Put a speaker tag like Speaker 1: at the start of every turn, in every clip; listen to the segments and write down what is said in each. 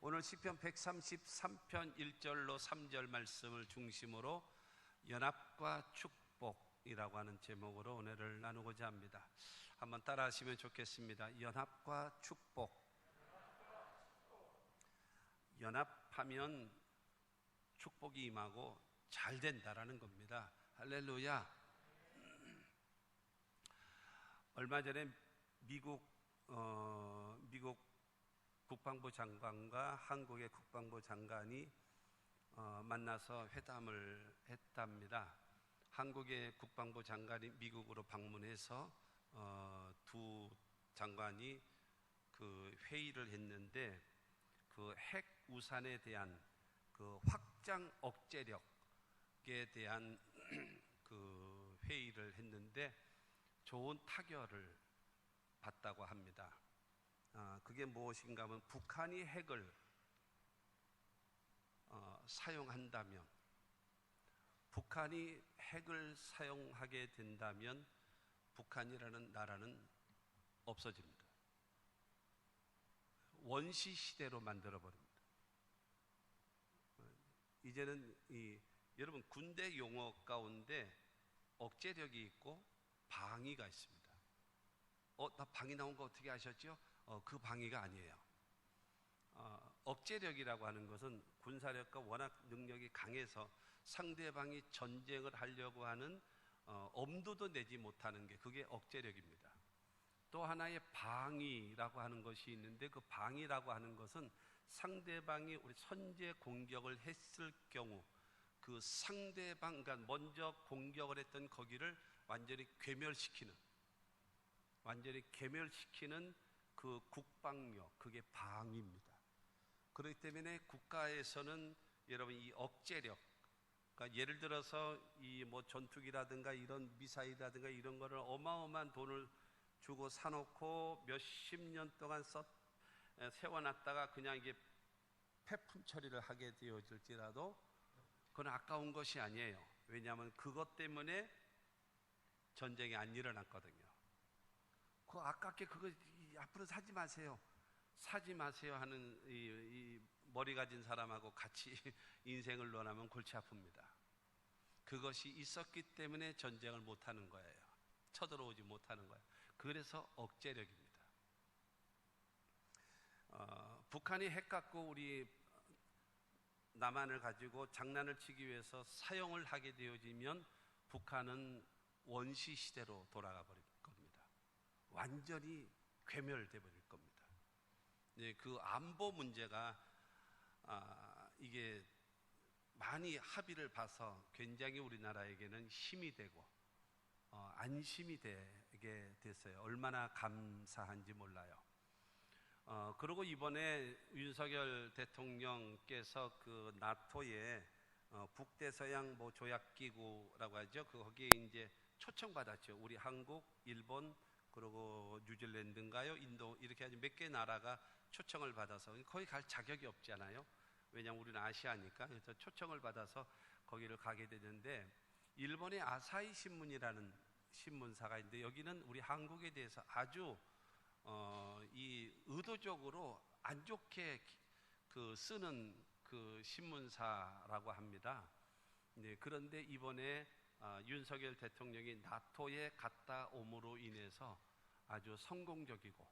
Speaker 1: 오늘 시편 133편 1절로 3절 말씀을 중심으로 연합과 축복이라고 하는 제목으로 은혜를 나누고자 합니다. 한번 따라 하시면 좋겠습니다. 연합과 축복. 연합하면 축복이 임하고 잘 된다라는 겁니다. 할렐루야. 얼마 전에 미국 국방부 장관과 한국의 국방부 장관이 만나서 회담을 했답니다. 한국의 국방부 장관이 미국으로 방문해서 두 장관이 그 회의를 했는데, 그 핵 우산에 대한 그 확장 억제력에 대한 그 회의를 했는데 좋은 타결을 받다고 합니다. 그게 무엇인가 하면, 북한이 핵을 사용한다면, 북한이 핵을 사용하게 된다면 북한이라는 나라는 없어집니다. 원시 시대로 만들어 버립니다. 이제는 여러분, 군대 용어 가운데 억제력이 있고 방위가 있습니다. 나 방위 나온 거 어떻게 아셨죠? 그 방위가 아니에요. 억제력이라고 하는 것은 군사력과 워낙 능력이 강해서 상대방이 전쟁을 하려고 하는 엄두도 내지 못하는 게, 그게 억제력입니다. 또 하나의 방위라고 하는 것이 있는데, 그 방위라고 하는 것은 상대방이 우리 선제 공격을 했을 경우 그 상대방, 그러니까 먼저 공격을 했던 거기를 완전히 괴멸시키는 그 국방력, 그게 방위입니다. 그렇기 때문에 국가에서는 여러분, 이 억제력, 그러니까 예를 들어서 이 뭐 전투기라든가 이런 미사일이라든가 이런 거를 어마어마한 돈을 주고 사놓고 몇십 년 동안 세워놨다가 그냥 이게 폐품 처리를 하게 되어질지라도 그건 아까운 것이 아니에요. 왜냐하면 그것 때문에 전쟁이 안 일어났거든요. 그거 아깝게 그거 앞으로 사지 마세요 하는 이 머리 가진 사람하고 같이 인생을 논하면 골치 아픕니다. 그것이 있었기 때문에 전쟁을 못하는 거예요. 쳐들어오지 못하는 거예요. 그래서 억제력입니다. 북한이 핵 갖고 우리 남한을 가지고 장난을 치기 위해서 사용을 하게 되어지면 북한은 원시 시대로 돌아가 버릴 겁니다. 완전히 괴멸돼 버릴 겁니다. 네, 그 안보 문제가 이게 많이 합의를 봐서 굉장히 우리나라에게는 힘이 되고 안심이 되게 됐어요. 얼마나 감사한지 몰라요. 그리고 이번에 윤석열 대통령께서 그 나토의 북대서양 뭐 조약기구라고 하죠. 거기에 이제 초청받았죠. 우리 한국, 일본, 그리고 뉴질랜드인가요? 인도, 이렇게 아주 몇 개 나라가 초청을 받아서, 거기 갈 자격이 없잖아요. 왜냐하면 우리는 아시아니까. 그래서 초청을 받아서 거기를 가게 되는데, 일본의 아사히 신문이라는 신문사가 있는데, 여기는 우리 한국에 대해서 아주 이 의도적으로 안 좋게 쓰는 그 신문사라고 합니다. 네, 그런데 이번에 윤석열 대통령이 나토에 갔다 옴으로 인해서 아주 성공적이고,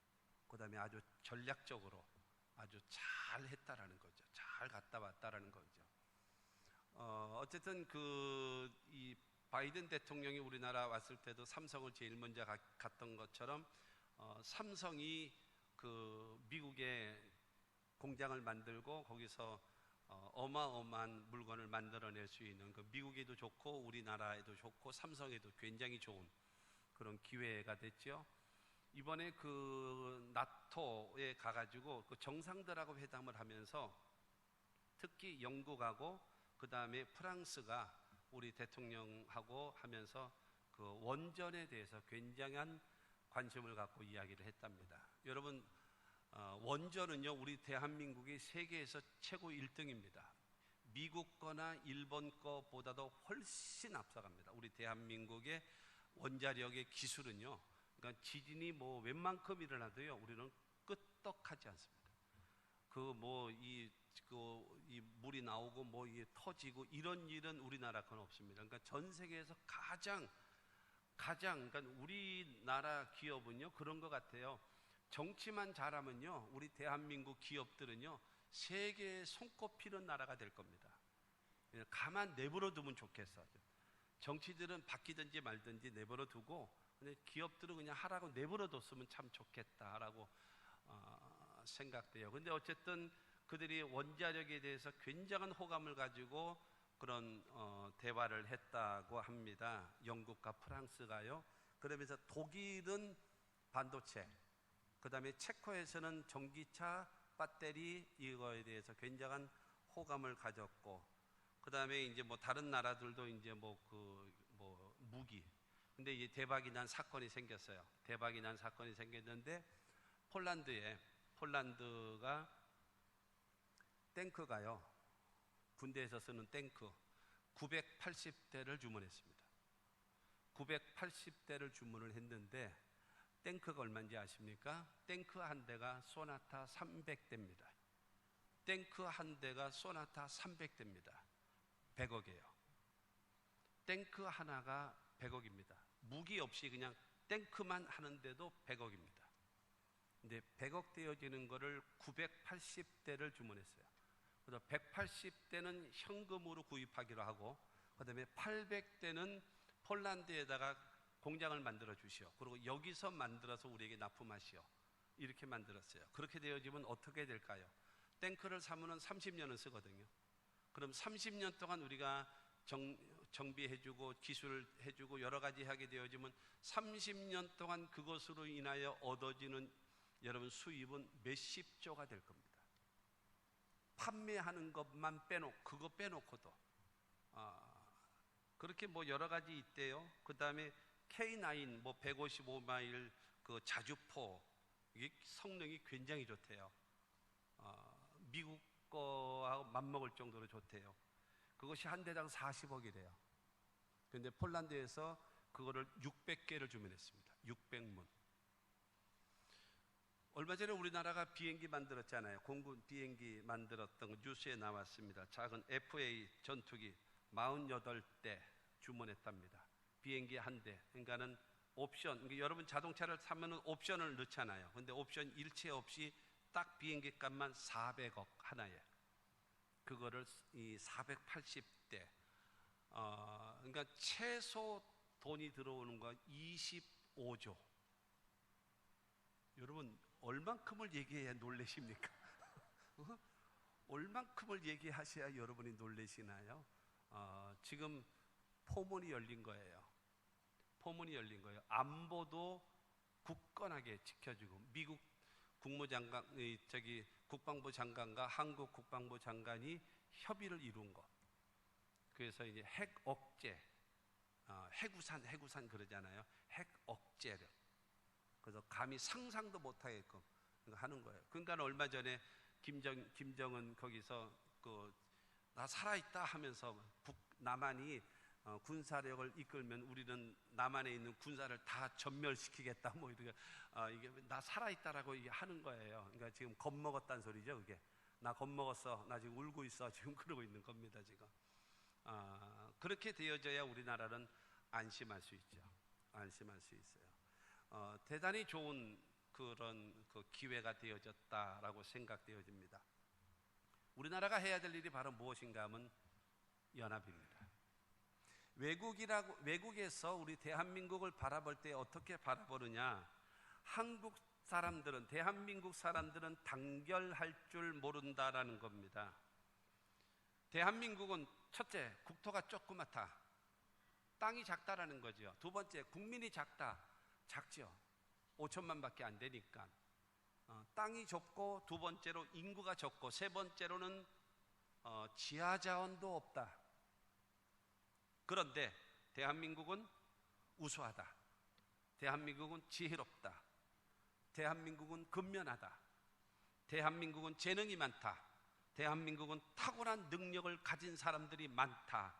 Speaker 1: 그 다음에 아주 전략적으로 아주 잘 했다라는 거죠. 잘 갔다 왔다라는 거죠. 어쨌든 이 바이든 대통령이 우리나라 왔을 때도 삼성을 제일 먼저 갔던 것처럼, 삼성이 그 미국에 공장을 만들고 거기서 어마어마한 물건을 만들어낼 수 있는, 그 미국에도 좋고 우리나라에도 좋고 삼성에도 굉장히 좋은 그런 기회가 됐죠. 이번에 그 나토에 가가지고 그 정상들하고 회담을 하면서 특히 영국하고 그 다음에 프랑스가 우리 대통령하고 하면서 그 원전에 대해서 굉장한 관심을 갖고 이야기를 했답니다. 여러분, 원전은요, 우리 대한민국이 세계에서 최고 1등입니다. 미국 거나 일본 거보다도 훨씬 앞서갑니다. 우리 대한민국의 원자력의 기술은요, 그러니까 지진이 뭐 웬만큼 일어나도요, 우리는 끄떡하지 않습니다. 이 물이 나오고 뭐 이게 터지고 이런 일은 우리나라 건 없습니다. 그러니까 전 세계에서 가장 그러니까 우리나라 기업은요 그런 것 같아요. 정치만 잘하면요 우리 대한민국 기업들은요 세계에 손꼽히는 나라가 될 겁니다. 가만 내버려 두면 좋겠어. 정치들은 바뀌든지 말든지 내버려 두고 근데 기업들은 그냥 하라고 내버려 뒀으면 참 좋겠다라고 생각돼요. 근데 어쨌든 그들이 원자력에 대해서 굉장한 호감을 가지고 그런 대화를 했다고 합니다. 영국과 프랑스가요. 그러면서 독일은 반도체, 그 다음에 체코에서는 전기차, 배터리 이거에 대해서 굉장한 호감을 가졌고, 그 다음에 이제 뭐 다른 나라들도 이제 무기. 근데 이제 대박이 난 사건이 생겼어요. 대박이 난 사건이 생겼는데 폴란드가 탱크가요. 군대에서 쓰는 탱크 980대를 주문했습니다. 980대를 주문을 했는데 탱크가 얼마인지 아십니까? 탱크 한 대가 소나타 300대입니다. 탱크 한 대가 소나타 300대입니다. 100억이에요. 탱크 하나가 100억입니다. 무기 없이 그냥 탱크만 하는데도 100억입니다. 근데 100억 되어지는 거를 980대를 주문했어요. 그래서 180대는 현금으로 구입하기로 하고, 그 다음에 800대는 폴란드에다가 공장을 만들어 주시오. 그리고 여기서 만들어서 우리에게 납품하시오. 이렇게 만들었어요. 그렇게 되어지면 어떻게 될까요? 탱크를 사면은 30년은 쓰거든요. 그럼 30년 동안 우리가 정비해주고 기술을 해주고 여러 가지 하게 되어지면 30년 동안 그것으로 인하여 얻어지는 여러분 수입은 몇십조가 될 겁니다. 판매하는 것만 그거 빼놓고도 그렇게 뭐 여러 가지 있대요. 그 다음에 K9 뭐 155마일 그 자주포 이게 성능이 굉장히 좋대요. 미국 거하고 맞먹을 정도로 좋대요. 그것이 한 대당 40억이래요. 그런데 폴란드에서 그거를 600개를 주문했습니다. 600문. 얼마 전에 우리나라가 비행기 만들었잖아요. 공군 비행기 만들었던 거 뉴스에 나왔습니다. 작은 FA 전투기 48대 주문했답니다. 비행기 한 대. 그러니까는 옵션. 그러니까 여러분 자동차를 사면은 옵션을 넣잖아요. 근데 옵션 일체 없이 딱 비행기 값만 400억 하나에. 그거를 이 480대. 그러니까 최소 돈이 들어오는 거 25조. 여러분 얼만큼을 얘기해야 놀라십니까? 얼만큼을 얘기하셔야 여러분이 놀라시나요? 지금 포문이 열린 거예요. 포문이 열린 거예요. 안보도 굳건하게 지켜주고 미국 국무장관, 국방부 장관과 한국 국방부 장관이 협의를 이룬 것. 그래서 이제 핵 억제, 해구산 그러잖아요. 핵 억제를. 그래서 감히 상상도 못하게끔 하는 거예요. 그러니까 얼마 전에 김정은 거기서 나 살아있다 하면서 남한이 군사력을 이끌면 우리는 남한에 있는 군사를 다 전멸시키겠다 뭐 이렇게 이게 나 살아있다라고 하는 거예요. 그러니까 지금 겁먹었다는 소리죠. 그게 나 겁먹었어. 나 지금 울고 있어. 지금 그러고 있는 겁니다. 지금 그렇게 되어져야 우리나라는 안심할 수 있죠. 안심할 수 있어요. 대단히 좋은 그런 기회가 되어졌다라고 생각되어집니다. 우리나라가 해야 될 일이 바로 무엇인가 하면 연합입니다. 외국에서 우리 대한민국을 바라볼 때 어떻게 바라보느냐? 한국 사람들은, 대한민국 사람들은 단결할 줄 모른다라는 겁니다. 대한민국은 첫째, 국토가 조그맣다. 땅이 작다라는 거죠. 두 번째, 국민이 작죠. 5천만밖에 안 되니까. 땅이 좁고, 두 번째로 인구가 적고, 세 번째로는 지하자원도 없다. 그런데 대한민국은 우수하다. 대한민국은 지혜롭다. 대한민국은 근면하다. 대한민국은 재능이 많다. 대한민국은 탁월한 능력을 가진 사람들이 많다.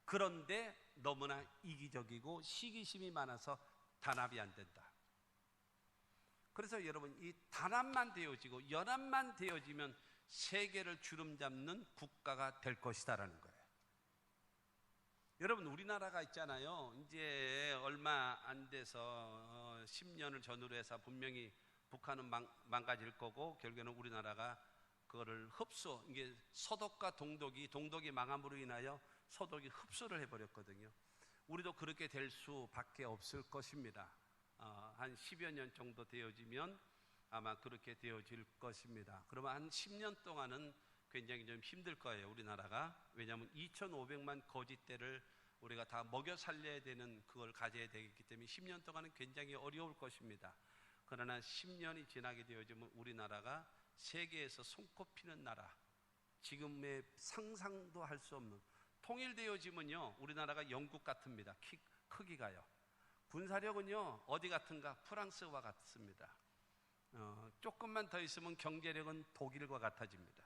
Speaker 1: 그런데 너무나 이기적이고 시기심이 많아서 단합이 안 된다. 그래서 여러분, 이 단합만 되어지고 연합만 되어지면 세계를 주름잡는 국가가 될 것이다라는 거예요. 여러분, 우리나라가 있잖아요. 이제 얼마 안 돼서 10년을 전후로 해서 분명히 북한은 망가질 거고, 결국에는 우리나라가 그거를 흡수, 이게 서독과 동독이 망함으로 인하여 서독이 흡수를 해버렸거든요. 우리도 그렇게 될 수밖에 없을 것입니다. 한 10여 년 정도 되어지면 아마 그렇게 되어질 것입니다. 그러면 한 10년 동안은 굉장히 좀 힘들 거예요, 우리나라가. 왜냐하면 2,500만 거짓대를 우리가 다 먹여 살려야 되는 그걸 가져야 되기 때문에 10년 동안은 굉장히 어려울 것입니다. 그러나 10년이 지나게 되어지면 우리나라가 세계에서 손꼽히는 나라, 지금의 상상도 할 수 없는, 통일되어지면요 우리나라가 영국 같습니다. 크기가요. 군사력은요 어디 같은가? 프랑스와 같습니다. 조금만 더 있으면 경제력은 독일과 같아집니다.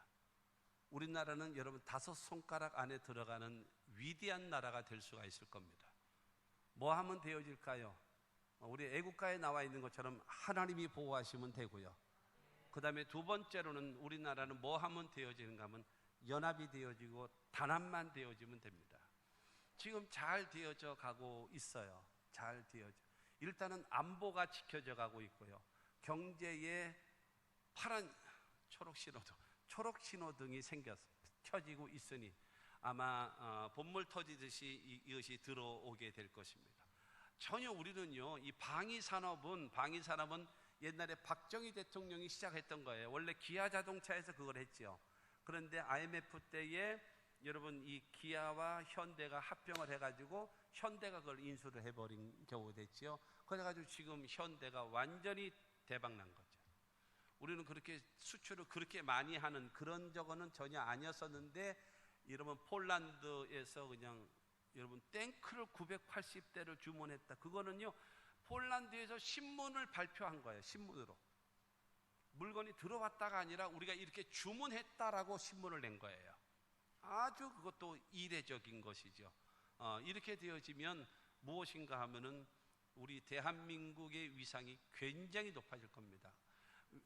Speaker 1: 우리나라는 여러분 5손가락 안에 들어가는 위대한 나라가 될 수가 있을 겁니다. 뭐 하면 되어질까요? 우리 애국가에 나와 있는 것처럼 하나님이 보호하시면 되고요. 그 다음에 두 번째로는 우리나라는 뭐 하면 되어지는가 하면 연합이 되어지고 단합만 되어지면 됩니다. 지금 잘 되어져 가고 있어요. 잘 되어져. 일단은 안보가 지켜져 가고 있고요. 경제에 파란 초록 신호등이 켜지고 있으니 아마 본물 터지듯이 이것이 들어오게 될 것입니다. 전혀 우리는요 이 방위산업은 옛날에 박정희 대통령이 시작했던 거예요. 원래 기아 자동차에서 그걸 했죠. 그런데 IMF 때에 여러분 이 기아와 현대가 합병을 해가지고 현대가 그걸 인수를 해버린 경우가 됐죠. 그래가지고 지금 현대가 완전히 대박난 거죠. 우리는 그렇게 수출을 그렇게 많이 하는 그런 적은 전혀 아니었었는데, 여러분 폴란드에서 그냥 여러분 탱크를 980대를 주문했다. 그거는요 폴란드에서 신문을 발표한 거예요. 신문으로 물건이 들어왔다가 아니라 우리가 이렇게 주문했다라고 신문을 낸 거예요. 아주 그것도 이례적인 것이죠. 이렇게 되어지면 무엇인가 하면은 우리 대한민국의 위상이 굉장히 높아질 겁니다.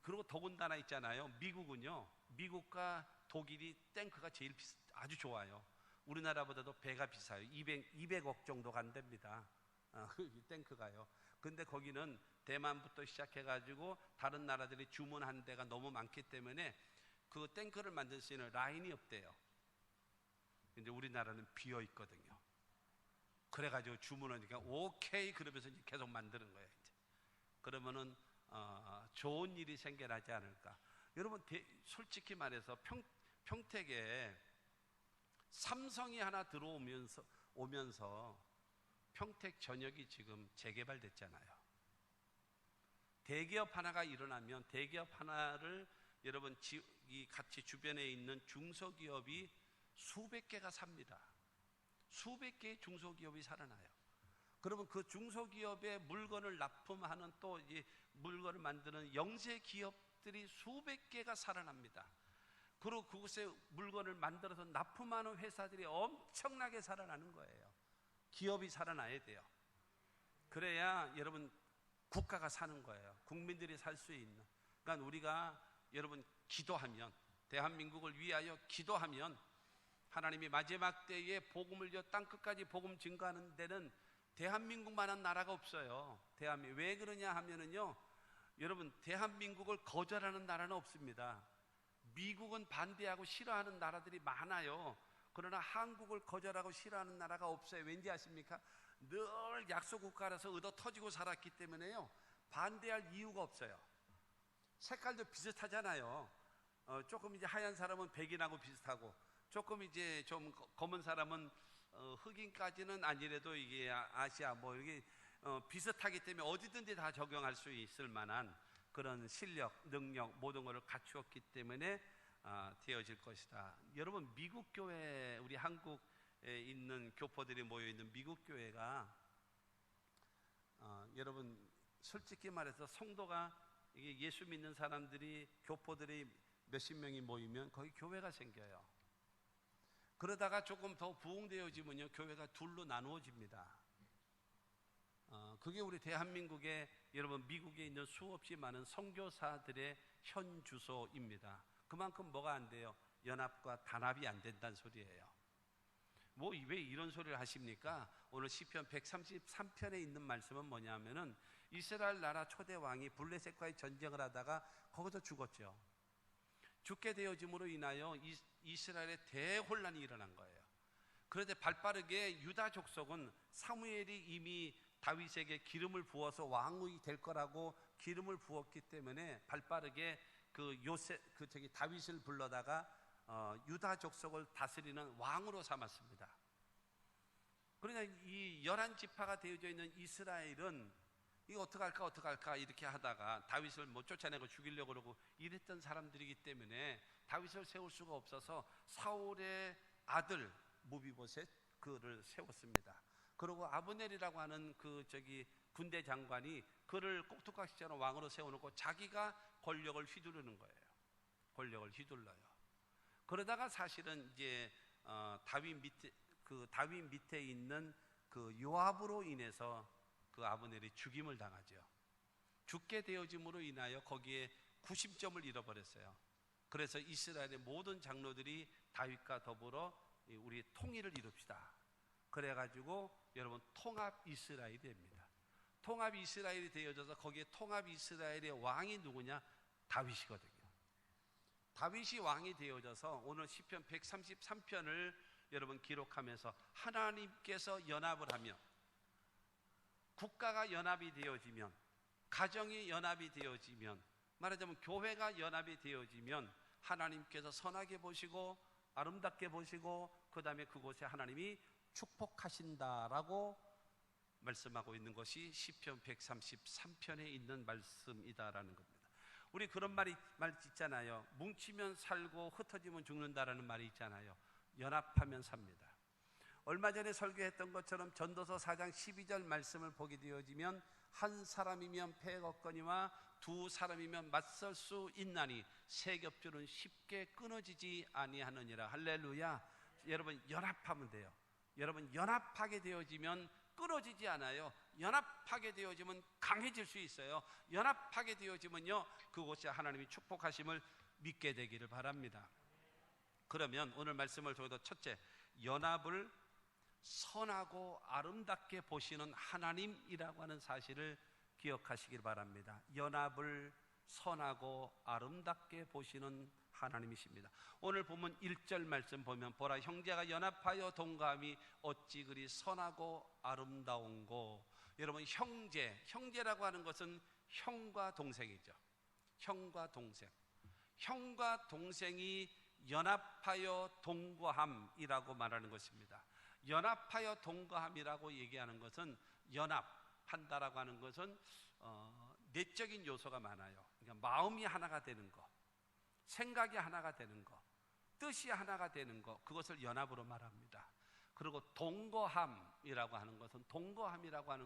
Speaker 1: 그리고 더군다나 있잖아요. 미국은요, 미국과 독일이 탱크가 제일 아주 좋아요. 우리나라보다도 배가 비싸요. 200억 정도 간답니다. 탱크가요. 근데 거기는 대만부터 시작해가지고 다른 나라들이 주문한 데가 너무 많기 때문에 그 탱크를 만들 수 있는 라인이 없대요. 근데 우리나라는 비어 있거든요. 그래가지고 주문하니까 오케이 그러면서 이제 계속 만드는 거예요. 이제. 그러면은 좋은 일이 생겨나지 않을까. 여러분 솔직히 말해서 평택에 삼성이 하나 오면서 평택 전역이 지금 재개발됐잖아요. 대기업 하나가 일어나면 대기업 하나를 여러분 이 같이 주변에 있는 중소기업이 수백 개가 삽니다. 수백 개의 중소기업이 살아나요. 그러면 그 중소기업의 물건을 납품하는 또 이 물건을 만드는 영세 기업들이 수백 개가 살아납니다. 그리고 그곳에 물건을 만들어서 납품하는 회사들이 엄청나게 살아나는 거예요. 기업이 살아나야 돼요. 그래야 여러분 국가가 사는 거예요. 국민들이 살 수 있는. 그러니까 우리가 여러분 기도하면, 대한민국을 위하여 기도하면 하나님이 마지막 때에 복음을 땅 끝까지 복음 증거하는 데는 대한민국만한 나라가 없어요. 왜 그러냐 하면은요, 여러분 대한민국을 거절하는 나라는 없습니다. 미국은 반대하고 싫어하는 나라들이 많아요. 그러나 한국을 거절하고 싫어하는 나라가 없어요. 왠지 아십니까? 늘 약소국가라서 얻어 터지고 살았기 때문에요 반대할 이유가 없어요. 색깔도 비슷하잖아요. 조금 이제 하얀 사람은 백인하고 비슷하고, 조금 이제 좀 검은 사람은 흑인까지는 아니래도 이게 아시아 뭐 이게 비슷하기 때문에 어디든지 다 적용할 수 있을 만한 그런 실력, 능력 모든 것을 갖추었기 때문에 되어질 것이다. 여러분 미국 교회, 우리 한국에 있는 교포들이 모여 있는 미국 교회가 여러분 솔직히 말해서 성도가 이게 예수 믿는 사람들이 교포들이 몇십 명이 모이면 거기 교회가 생겨요. 그러다가 조금 더 부흥되어지면요 교회가 둘로 나누어집니다. 그게 우리 대한민국에 여러분 미국에 있는 수없이 많은 선교사들의 현 주소입니다. 그만큼 뭐가 안 돼요? 연합과 단합이 안 된다는 소리예요. 뭐 왜 이런 소리를 하십니까? 오늘 시편 133편에 있는 말씀은 뭐냐면은 이스라엘 나라 초대 왕이 블레셋과의 전쟁을 하다가 거기서 죽었죠. 죽게 되어짐으로 인하여 이스라엘의 대혼란이 일어난 거예요. 그런데 발빠르게 유다 족속은 사무엘이 이미 다윗에게 기름을 부어서 왕이 될 거라고 기름을 부었기 때문에 발빠르게 다윗을 불러다가 유다 족속을 다스리는 왕으로 삼았습니다. 그러니까 이 11지파가 되어져 있는 이스라엘은 이거 어떡할까 이렇게 하다가 다윗을 뭐 쫓아내고 죽이려고 그러고 이랬던 사람들이기 때문에 다윗을 세울 수가 없어서 사울의 아들 무비보셋 그를 세웠습니다. 그리고 아브넬이라고 하는 군대 장관이 그를 꼭두각시처럼 왕으로 세워놓고 자기가 권력을 휘두르는 거예요. 권력을 휘둘러요. 그러다가 사실은 이제 다윗 밑에 있는 그 요압으로 인해서 그 아브넬이 죽임을 당하죠. 죽게 되어짐으로 인하여 거기에 구심점을 잃어버렸어요. 그래서 이스라엘의 모든 장로들이 다윗과 더불어 우리 통일을 이룹시다. 그래가지고 여러분 통합 이스라엘이 됩니다. 통합 이스라엘이 되어져서 거기에 통합 이스라엘의 왕이 누구냐? 다윗이거든요. 다윗이 왕이 되어져서 오늘 시편 133편을 여러분 기록하면서 하나님께서 연합을 하며 국가가 연합이 되어지면, 가정이 연합이 되어지면, 말하자면 교회가 연합이 되어지면 하나님께서 선하게 보시고 아름답게 보시고 그 다음에 그곳에 하나님이 축복하신다라고 말씀하고 있는 것이 시편 133편에 있는 말씀이다라는 겁니다. 우리 그런 말 있잖아요. 뭉치면 살고 흩어지면 죽는다라는 말이 있잖아요. 연합하면 삽니다. 얼마 전에 설교했던 것처럼 전도서 4장 12절 말씀을 보게 되어지면 한 사람이면 패가 없거니와 두 사람이면 맞설 수 있나니 세 겹줄은 쉽게 끊어지지 아니하느니라. 할렐루야. 여러분 연합하면 돼요. 여러분 연합하게 되어지면 끊어지지 않아요. 연합하게 되어지면 강해질 수 있어요. 연합하게 되어지면요 그곳에 하나님이 축복하심을 믿게 되기를 바랍니다. 그러면 오늘 말씀을 통해서 첫째, 연합을 선하고 아름답게 보시는 하나님이라고 하는 사실을 기억하시길 바랍니다. 연합을 선하고 아름답게 보시는 하나님이십니다. 오늘 보면 1절 말씀 보면 보라 형제가 연합하여 동감이 어찌 그리 선하고 아름다운고. 여러분 형제라고 하는 것은 형과 동생이죠. 형과 동생이 연합하여 동거함이라고 말하는 것입니다. 연합하여 동거함이라고 얘기하는 것은 연합한다라고 하는 것은 내적인 요소가 많아요. 그러니까 마음이 하나가 되는 거, 생각이 하나가 되는 거, 뜻이 하나가 되는 거, 그것을 연합으로 말합니다. 그리고 동거함이라고 하는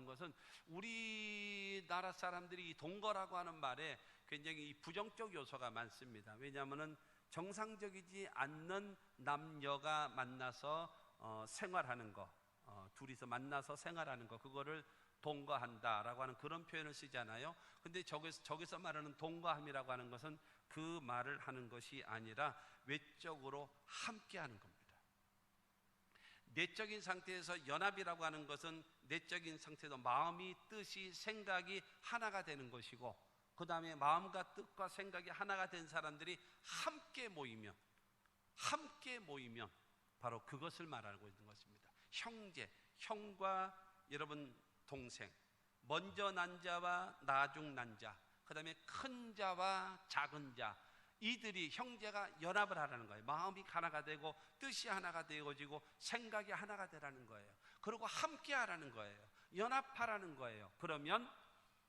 Speaker 1: 것은 우리나라 사람들이 이 동거라고 하는 말에 굉장히 부정적 요소가 많습니다. 왜냐하면 정상적이지 않는 남녀가 만나서 생활하는 거, 둘이서 만나서 생활하는 거, 그거를 동거한다라고 하는 그런 표현을 쓰잖아요. 근데 저기서 말하는 동거함이라고 하는 것은 그 말을 하는 것이 아니라 외적으로 함께 하는 겁니다. 내적인 상태에서 연합이라고 하는 것은 내적인 상태에서 마음이, 뜻이, 생각이 하나가 되는 것이고, 그 다음에 마음과 뜻과 생각이 하나가 된 사람들이 함께 모이면 바로 그것을 말하고 있는 것입니다. 형과 여러분 동생, 먼저 난 자와 나중 난 자, 그 다음에 큰 자와 작은 자, 이들이 형제가 연합을 하라는 거예요. 마음이 하나가 되고 뜻이 하나가 되어지고 생각이 하나가 되라는 거예요. 그리고 함께 하라는 거예요. 연합하라는 거예요. 그러면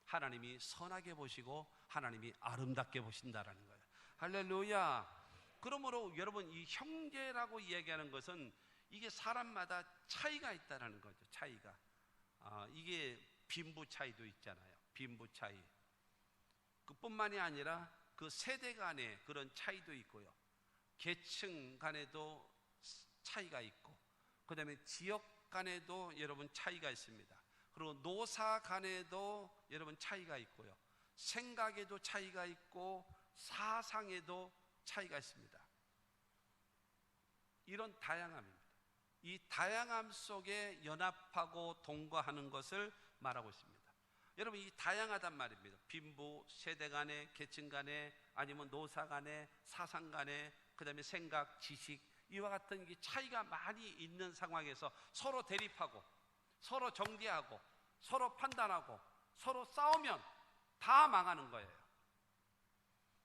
Speaker 1: 하나님이 선하게 보시고 하나님이 아름답게 보신다라는 거예요. 할렐루야. 그러므로 여러분 이 형제라고 이야기하는 것은 이게 사람마다 차이가 있다라는 거죠. 차이가. 이게 빈부 차이도 있잖아요. 빈부 차이. 그뿐만이 아니라 그 세대 간의 그런 차이도 있고요. 계층 간에도 차이가 있고, 그 다음에 지역 간에도 여러분 차이가 있습니다. 그리고 노사 간에도 여러분 차이가 있고요. 생각에도 차이가 있고 사상에도 차이가 있습니다. 이런 다양함입니다. 이 다양함 속에 연합하고 동거하는 것을 말하고 있습니다. 여러분, 이 다양하단 말입니다. 빈부, 세대 간에, 계층 간에, 아니면 노사 간에, 사상 간에, 그 다음에 생각, 지식, 이와 같은 차이가 많이 있는 상황에서 서로 대립하고 서로 정죄하고 서로 판단하고 서로 싸우면 다 망하는 거예요.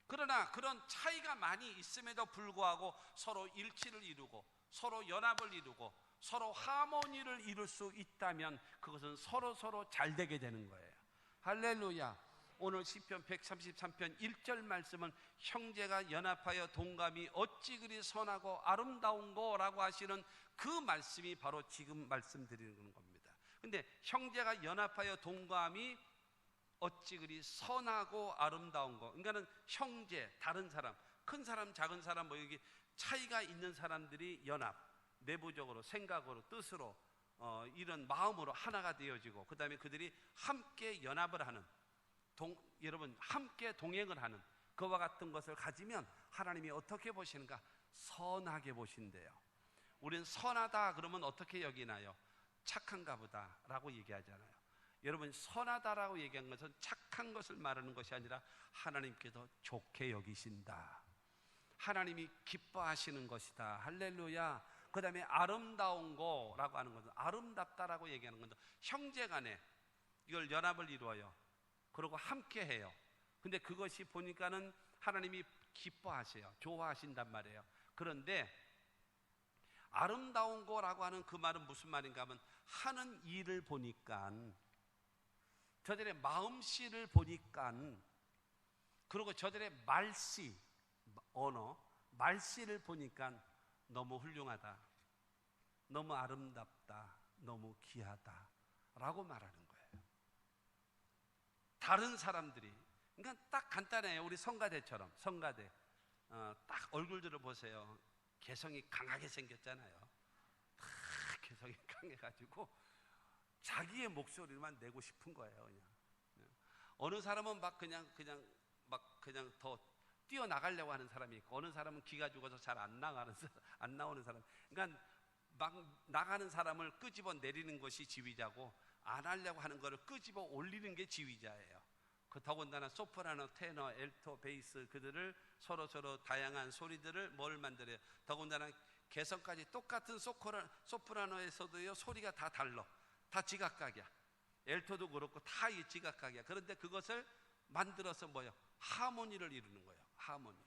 Speaker 1: 그러나 그런 차이가 많이 있음에도 불구하고 서로 일치를 이루고 서로 연합을 이루고 서로 하모니를 이룰 수 있다면 그것은 서로 잘 되게 되는 거예요. 할렐루야. 오늘 시편 133편 1절 말씀은 형제가 연합하여 동감이 어찌 그리 선하고 아름다운고 라고 하시는 그 말씀이 바로 지금 말씀드리는 겁니다. 근데 형제가 연합하여 동감이 어찌 그리 선하고 아름다운 거, 그러니까는 형제, 다른 사람, 큰 사람, 작은 사람, 뭐 여기 차이가 있는 사람들이 연합, 내부적으로, 생각으로, 뜻으로, 이런 마음으로 하나가 되어지고, 그 다음에 그들이 함께 연합을 하는, 여러분 함께 동행을 하는 그와 같은 것을 가지면 하나님이 어떻게 보시는가? 선하게 보신대요. 우리는 선하다 그러면 어떻게 여기나요? 착한가 보다 라고 얘기하잖아요. 여러분, 선하다라고 얘기한 것은 착한 것을 말하는 것이 아니라 하나님께서 좋게 여기신다, 하나님이 기뻐하시는 것이다. 할렐루야. 그 다음에 아름다운 거라고 하는 것은 아름답다라고 얘기하는 건데, 형제 간에 이걸 연합을 이루어요. 그리고 함께 해요. 근데 그것이 보니까는 하나님이 기뻐하세요. 좋아하신단 말이에요. 그런데 아름다운 거라고 하는 그 말은 무슨 말인가 하면, 하는 일을 보니까, 저들의 마음씨를 보니까, 그리고 저들의 말씨, 언어, 말씨를 보니까 너무 훌륭하다, 너무 아름답다, 너무 귀하다 라고 말하는 거예요. 다른 사람들이, 그러니까 딱 간단해요. 우리 성가대처럼, 성가대 딱 얼굴들을 보세요. 개성이 강하게 생겼잖아요. 개성이 강해가지고 자기의 목소리만 내고 싶은 거예요. 그냥 어느 사람은 막 그냥 더 뛰어나가려고 하는 사람이 있고, 어느 사람은 기가 죽어서 잘 안 나오는 사람. 그러니까 막 나가는 사람을 끄집어 내리는 것이 지휘자고, 안 하려고 하는 것을 끄집어 올리는 게 지휘자예요. 그 더군다나 소프라노, 테너, 엘토, 베이스, 그들을 서로 다양한 소리들을 뭘 만들어요? 더군다나 개성까지 똑같은 소프라노에서도요, 소리가 다 달라. 다 지각각이야. 엘토도 그렇고 다 지각각이야. 그런데 그것을 만들어서 뭐예요? 하모니를 이루는 거예요. 하모니.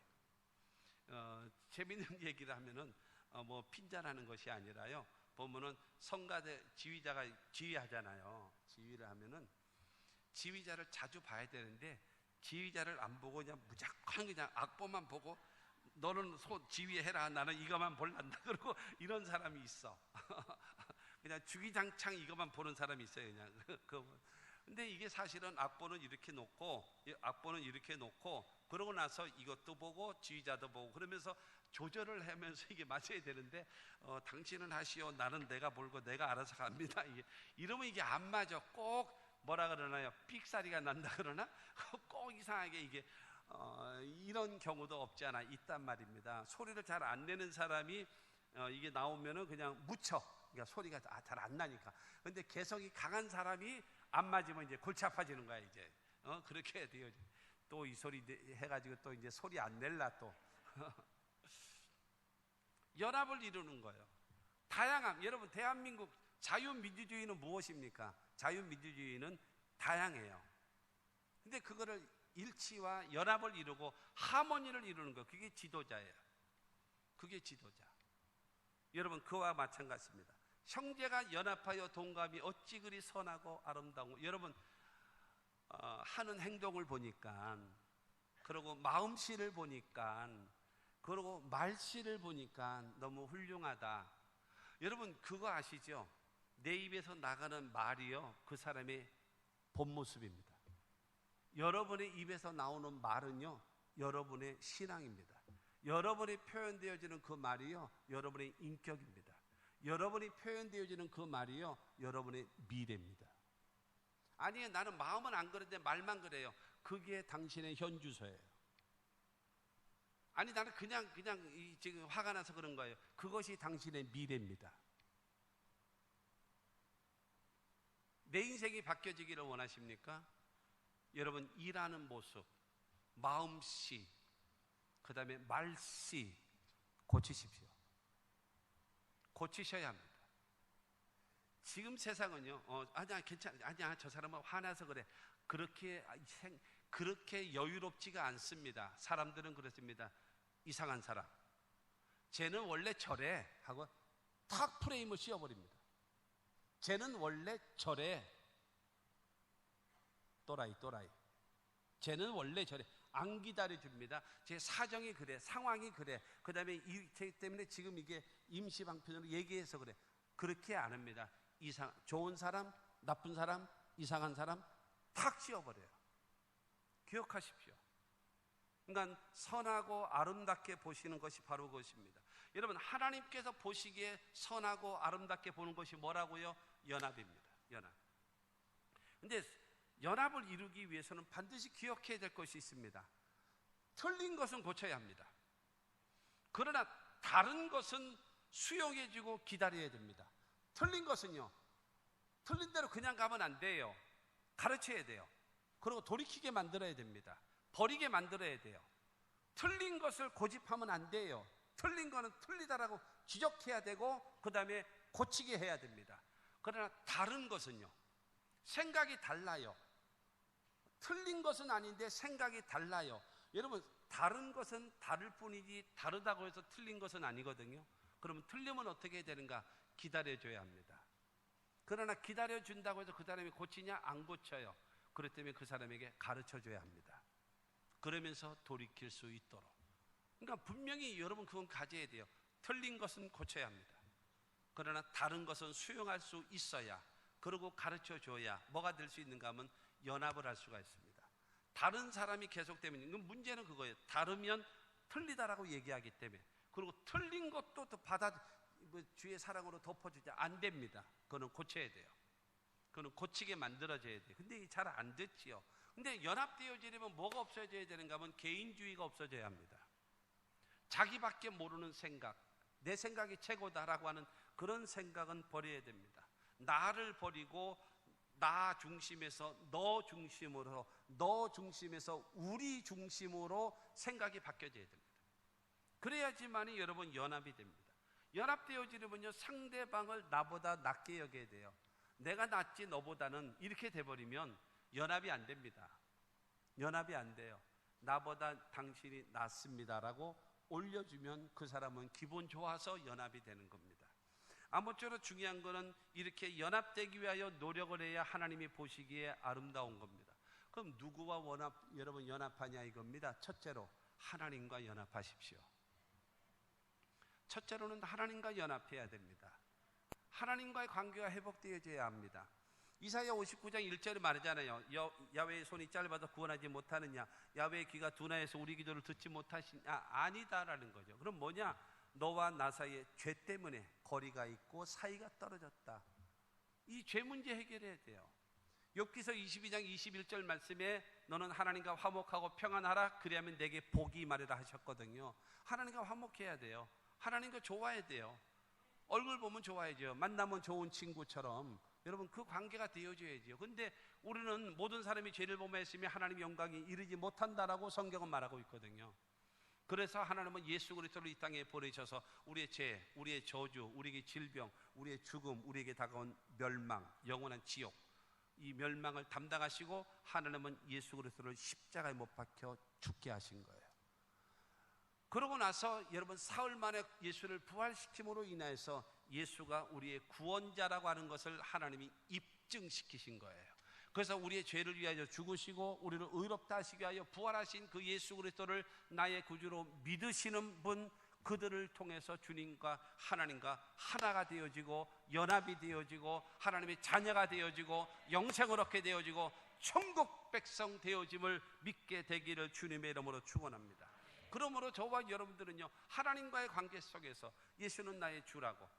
Speaker 1: 재밌는 얘기를 하면은 뭐 핀잔하는 것이 아니라요, 보면은 성가대 지휘자가 지휘하잖아요. 지휘를 하면은 지휘자를 자주 봐야 되는데, 지휘자를 안 보고 그냥 무작정 그냥 악보만 보고 너는 지휘해라, 나는 이것만 볼란다 그러고 이런 사람이 있어. 그냥 주기장창 이것만 보는 사람이 있어요. 그냥. 근데 이게 사실은 악보는 이렇게 놓고 그러고 나서 이것도 보고 지휘자도 보고 그러면서 조절을 하면서 이게 맞아야 되는데, 당신은 하시오, 나는 내가 몰고 내가 알아서 갑니다. 이러면 이게 안 맞아. 꼭 뭐라 그러나요? 삑사리가 난다 그러나? 꼭 이상하게 이게 이런 경우도 없지 않아 있단 말입니다. 소리를 잘 안 내는 사람이 이게 나오면은 그냥 묻혀. 그러니까 소리가 잘 안 나니까. 근데 개성이 강한 사람이 안 맞으면 이제 골치 아파지는 거야, 이제. 그렇게 돼요. 또 이 소리 해가지고 또 이제 소리 안 낼라 또. 연합을 이루는 거예요. 다양함. 여러분, 대한민국 자유민주주의는 무엇입니까? 자유민주주의는 다양해요. 근데 그거를 일치와 연합을 이루고 하모니를 이루는 거, 그게 지도자예요. 그게 지도자. 여러분, 그와 마찬가지입니다. 형제가 연합하여 동감이 어찌 그리 선하고 아름다운, 여러분 하는 행동을 보니까, 그리고 마음씨를 보니까, 그리고 말씨를 보니까 너무 훌륭하다. 여러분, 그거 아시죠? 내 입에서 나가는 말이요, 그 사람의 본 모습입니다. 여러분의 입에서 나오는 말은요, 여러분의 신앙입니다. 여러분이 표현되어지는 그 말이요, 여러분의 인격입니다. 여러분이 표현되어지는 그 말이요, 여러분의 미래입니다. 아니에요, 나는 마음은 안 그런데 말만 그래요. 그게 당신의 현주소예요. 아니, 나는 그냥 지금 화가 나서 그런 거예요. 그것이 당신의 미래입니다. 내 인생이 바뀌어지기를 원하십니까? 여러분, 일하는 모습, 마음씨, 그 다음에 말씨 고치십시오. 고치셔야 합니다. 지금 세상은요, 아니야, 괜찮아, 아니야, 저 사람은 화나서 그래. 그렇게 여유롭지가 않습니다. 사람들은 그렇습니다. 이상한 사람, 쟤는 원래 저래 하고 탁 프레임을 씌워버립니다. 쟤는 원래 저래. 또라이. 쟤는 원래 저래. 안 기다려줍니다. 제 사정이 그래, 상황이 그래. 그 다음에 이 때문에 지금 이게 임시방편으로 얘기해서 그래. 그렇게 안 합니다. 좋은 사람, 나쁜 사람, 이상한 사람 탁 씌워버려요. 기억하십시오. 그러니까 선하고 아름답게 보시는 것이 바로 그것입니다. 여러분, 하나님께서 보시기에 선하고 아름답게 보는 것이 뭐라고요? 연합입니다. 연합. 근데 연합을 이루기 위해서는 반드시 기억해야 될 것이 있습니다. 틀린 것은 고쳐야 합니다. 그러나 다른 것은 수용해주고 기다려야 됩니다. 틀린 것은요, 틀린 대로 그냥 가면 안 돼요. 가르쳐야 돼요. 그리고 돌이키게 만들어야 됩니다. 버리게 만들어야 돼요. 틀린 것을 고집하면 안 돼요. 틀린 거는 틀리다라고 지적해야 되고 그 다음에 고치게 해야 됩니다. 그러나 다른 것은요, 생각이 달라요. 틀린 것은 아닌데 생각이 달라요. 여러분, 다른 것은 다를 뿐이지 다르다고 해서 틀린 것은 아니거든요. 그러면 틀리면 어떻게 해야 되는가? 기다려줘야 합니다. 그러나 기다려준다고 해서 그 사람이 고치냐? 안 고쳐요. 그렇기 때문에 그 사람에게 가르쳐줘야 합니다. 그러면서 돌이킬 수 있도록. 그러니까 분명히 여러분 그건 가져야 돼요. 틀린 것은 고쳐야 합니다. 그러나 다른 것은 수용할 수 있어야, 그리고 가르쳐줘야 뭐가 될 수 있는가 하면 연합을 할 수가 있습니다. 다른 사람이 계속되면, 문제는 그거예요. 다르면 틀리다라고 얘기하기 때문에. 그리고 틀린 것도 또 주의 사랑으로 덮어주지 안 됩니다. 그거는 고쳐야 돼요. 그거는 고치게 만들어져야 돼요. 근데 잘 안 됐지요. 근데 연합되어지려면 뭐가 없어져야 되는가 하면 개인주의가 없어져야 합니다. 자기밖에 모르는 생각, 내 생각이 최고다라고 하는 그런 생각은 버려야 됩니다. 나를 버리고 나 중심에서 너 중심으로, 너 중심에서 우리 중심으로 생각이 바뀌어져야 됩니다. 그래야지만이 여러분 연합이 됩니다. 연합되어지려면요, 상대방을 나보다 낮게 여겨야 돼요. 내가 낫지 너보다는, 이렇게 돼버리면 연합이 안 됩니다. 연합이 안 돼요. 나보다 당신이 낫습니다라고 올려주면 그 사람은 기분 좋아서 연합이 되는 겁니다. 아무쪼록 중요한 거는 이렇게 연합되기 위하여 노력을 해야 하나님이 보시기에 아름다운 겁니다. 그럼 누구와 여러분 연합하냐 이겁니다. 첫째로 하나님과 연합하십시오. 첫째로는 하나님과 연합해야 됩니다. 하나님과의 관계가 회복되어져야 합니다. 이사야 59장 1절에 말하잖아요. 야훼의 손이 짧아서 구원하지 못하느냐, 야훼의 귀가 둔하여서 우리 기도를 듣지 못하시냐. 아니다라는 거죠. 그럼 뭐냐? 너와 나 사이에 죄 때문에 거리가 있고 사이가 떨어졌다. 이 죄 문제 해결해야 돼요. 욥기서 22장 21절 말씀에 너는 하나님과 화목하고 평안하라, 그리하면 내게 복이 임하리라 하셨거든요. 하나님과 화목해야 돼요. 하나님과 좋아야 돼요. 얼굴 보면 좋아야죠. 만나면 좋은 친구처럼 여러분 그 관계가 되어줘야죠. 근데 우리는 모든 사람이 죄를 범했으며 하나님의 영광이 이르지 못한다라고 성경은 말하고 있거든요. 그래서 하나님은 예수 그리스도를 이 땅에 보내셔서 우리의 죄, 우리의 저주, 우리에게 질병, 우리의 죽음, 우리에게 다가온 멸망, 영원한 지옥, 이 멸망을 담당하시고 하나님은 예수 그리스도를 십자가에 못 박혀 죽게 하신 거예요. 그러고 나서 여러분 사흘 만에 예수를 부활시킴으로 인해서 예수가 우리의 구원자라고 하는 것을 하나님이 입증시키신 거예요. 그래서 우리의 죄를 위하여 죽으시고 우리를 의롭다 하시기 위하여 부활하신 그 예수 그리스도를 나의 구주로 믿으시는 분, 그들을 통해서 주님과 하나님과 하나가 되어지고 연합이 되어지고 하나님의 자녀가 되어지고 영생을 얻게 되어지고 천국 백성 되어짐을 믿게 되기를 주님의 이름으로 축원합니다. 그러므로 저와 여러분들은요, 하나님과의 관계 속에서 예수는 나의 주라고,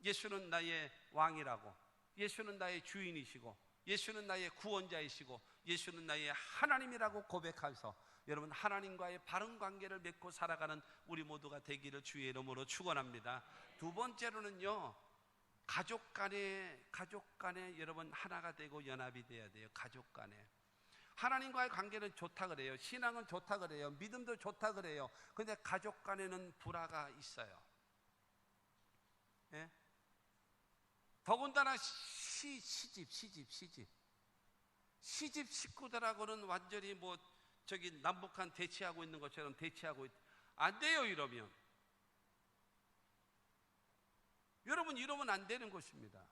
Speaker 1: 예수는 나의 왕이라고, 예수는 나의 주인이시고 예수는 나의 구원자이시고 예수는 나의 하나님이라고 고백해서 여러분 하나님과의 바른 관계를 맺고 살아가는 우리 모두가 되기를 주의 이름으로 축원합니다. 두 번째로는요, 가족 간에 여러분 하나가 되고 연합이 돼야 돼요. 가족 간에 하나님과의 관계는 좋다 그래요. 신앙은 좋다 그래요. 믿음도 좋다 그래요. 근데 가족 간에는 불화가 있어요. 예? 더군다나 시집 식구들하고는 완전히 뭐 저기 남북한 대치하고 있는 것처럼 안 돼요. 이러면 안 되는 것입니다.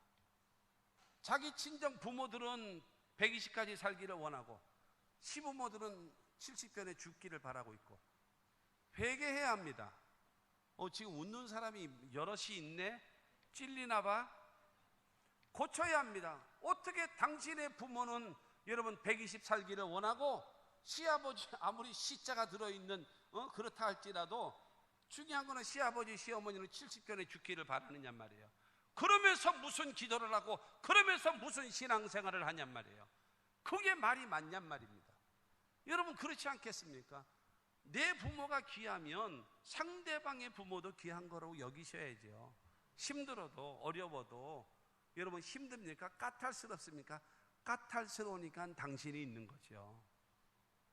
Speaker 1: 자기 친정 부모들은 120까지 살기를 원하고 시부모들은 70전에 죽기를 바라고 있고, 회개해야 합니다. 지금 웃는 사람이 여럿이 있네? 찔리나 봐? 고쳐야 합니다. 어떻게 당신의 부모는 여러분 120 살기를 원하고 시아버지 아무리 시자가 들어있는 그렇다 할지라도 중요한 거는 시아버지 시어머니는 70전에 죽기를 바라느냐 말이에요. 그러면서 무슨 기도를 하고 그러면서 무슨 신앙생활을 하냔 말이에요. 그게 말이 맞냔 말입니다. 여러분 그렇지 않겠습니까? 내 부모가 귀하면 상대방의 부모도 귀한 거라고 여기셔야죠. 힘들어도 어려워도 여러분 힘듭니까? 까탈스럽습니까? 까탈스러우니까 당신이 있는 거죠.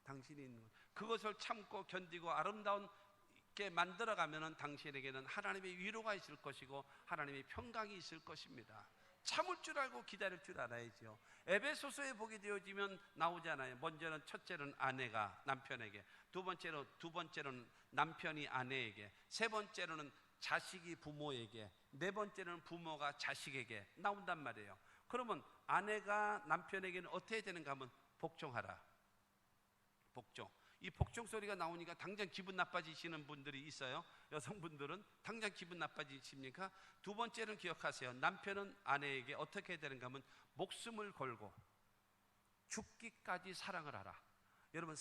Speaker 1: 당신이 있는 것. 그것을 참고 견디고 아름다운게 만들어가면은 당신에게는 하나님의 위로가 있을 것이고 하나님의 평강이 있을 것입니다. 참을 줄 알고 기다릴 줄 알아야죠. 에베소서에 보게 되어지면 나오잖아요. 먼저는 첫째는 아내가 남편에게, 두 번째로는 남편이 아내에게, 세 번째로는 자식이 부모에게, 네 번째는 부모가 자식에게 나온단 말이에요. 그러면 아내가 남편에게는 어떻게 되는가 하면 복종하라. 복종. 이 복종 소리가 나오니까 당장 기분 나빠지시는 분들이 있어요. 여성분들은 당장 기분 나빠지십니까? 두 번째는 기억하세요. 남편은 아내에게 어떻게 해야 되는가 하면 목숨을 걸고 죽기까지 사랑을 하라. 여러분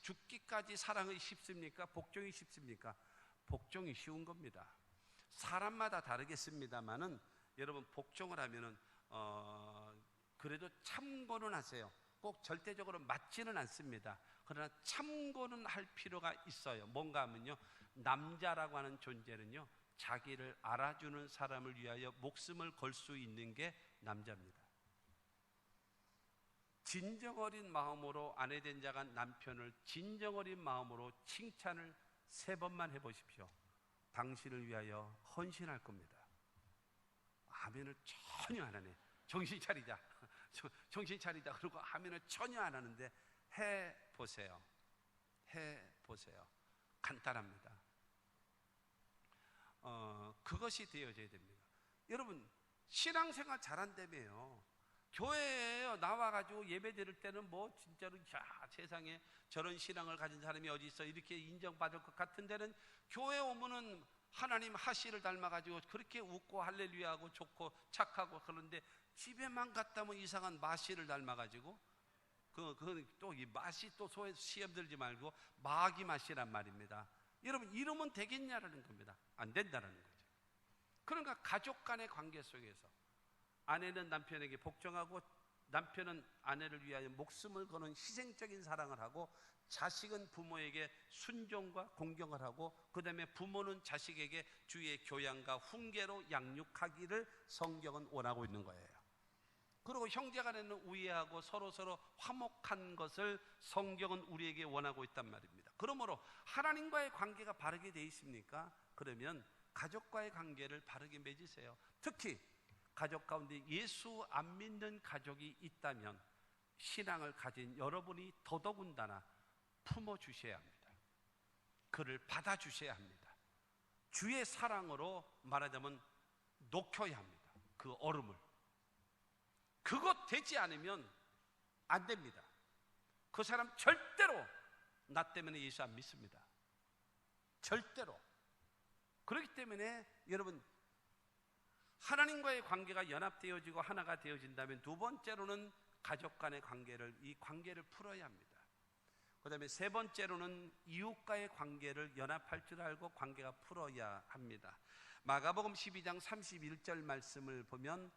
Speaker 1: 죽기까지 사랑이 쉽습니까? 복종이 쉽습니까? 복종이 쉬운 겁니다. 사람마다 다르겠습니다만은 여러분 복종을 하면은 그래도 참고는 하세요. 꼭 절대적으로 맞지는 않습니다. 그러나 참고는 할 필요가 있어요. 뭔가 하면요, 남자라고 하는 존재는요, 자기를 알아주는 사람을 위하여 목숨을 걸 수 있는 게 남자입니다. 진정 어린 마음으로 아내된 자가 남편을 진정 어린 마음으로 칭찬을 3번만 해보십시오. 당신을 위하여 헌신할 겁니다. 아멘을 전혀 안 하네. 정신 차리자. 정신 차리자. 그러고 아멘을 전혀 안 하는데 해보세요. 간단합니다. 그것이 되어져야 됩니다. 여러분 신앙생활 잘한다며요. 교회에 나와가지고 예배 드릴 때는 뭐 진짜로 세상에 저런 신앙을 가진 사람이 어디 있어 이렇게 인정받을 것 같은 데는 교회 오면은 하나님 하시를 닮아가지고 그렇게 웃고 할렐루야하고 좋고 착하고 그런데 집에만 갔다 면 이상한 마씨를 닮아가지고 또 이 맛이 또 소에 시험 들지 말고 마귀 맛이란 말입니다. 여러분 이러면 되겠냐라는 겁니다. 안 된다라는 거죠. 그러니까 가족 간의 관계 속에서 아내는 남편에게 복종하고 남편은 아내를 위하여 목숨을 거는 희생적인 사랑을 하고 자식은 부모에게 순종과 공경을 하고 그 다음에 부모는 자식에게 주의 교양과 훈계로 양육하기를 성경은 원하고 있는 거예요. 그리고 형제간에는 우애하고 서로 화목한 것을 성경은 우리에게 원하고 있단 말입니다. 그러므로 하나님과의 관계가 바르게 돼 있습니까? 그러면 가족과의 관계를 바르게 맺으세요. 특히 가족 가운데 예수 안 믿는 가족이 있다면 신앙을 가진 여러분이 더더군다나 품어주셔야 합니다. 그를 받아주셔야 합니다. 주의 사랑으로 말하자면 녹여야 합니다. 그 얼음을. 그것 되지 않으면 안 됩니다. 그 사람 절대로 나 때문에 예수 안 믿습니다. 절대로. 그렇기 때문에 여러분 하나님과의 관계가 연합되어지고 하나가 되어진다면 두 번째로는 가족 간의 이 관계를 풀어야 합니다. 그 다음에 세 번째로는 이웃과의 관계를 연합할 줄 알고 관계가 풀어야 합니다. 마가복음 12장 31절 말씀을 보면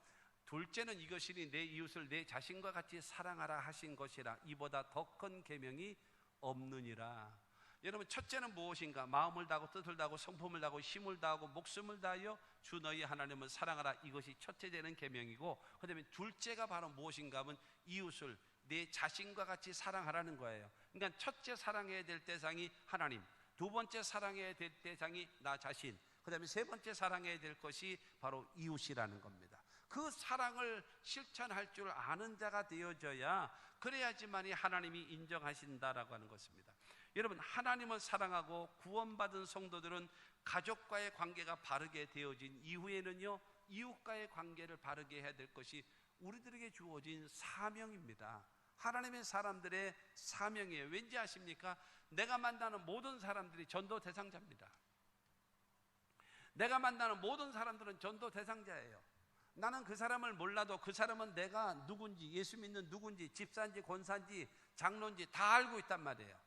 Speaker 1: 둘째는 이것이니 내 이웃을 내 자신과 같이 사랑하라 하신 것이라. 이보다 더 큰 계명이 없느니라. 여러분, 첫째는 무엇인가? 마음을 다하고 뜻을 다하고 성품을 다하고 힘을 다하고 목숨을 다하여 주 너희 하나님을 사랑하라. 이것이 첫째 되는 계명이고, 그 다음에 둘째가 바로 무엇인가 하면 이웃을 내 자신과 같이 사랑하라는 거예요. 그러니까 첫째 사랑해야 될 대상이 하나님, 두 번째 사랑해야 될 대상이 나 자신, 그 다음에 세 번째 사랑해야 될 것이 바로 이웃이라는 겁니다. 그 사랑을 실천할 줄 아는 자가 되어져야, 그래야지만이 하나님이 인정하신다라고 하는 것입니다. 여러분, 하나님을 사랑하고 구원받은 성도들은 가족과의 관계가 바르게 되어진 이후에는요, 이웃과의 관계를 바르게 해야 될 것이 우리들에게 주어진 사명입니다. 하나님의 사람들의 사명이에요. 왠지 아십니까? 내가 만나는 모든 사람들이 전도 대상자입니다. 내가 만나는 모든 사람들은 전도 대상자예요. 나는 그 사람을 몰라도 그 사람은 내가 누군지, 예수 믿는 누군지, 집사인지 권사인지 장로인지 다 알고 있단 말이에요.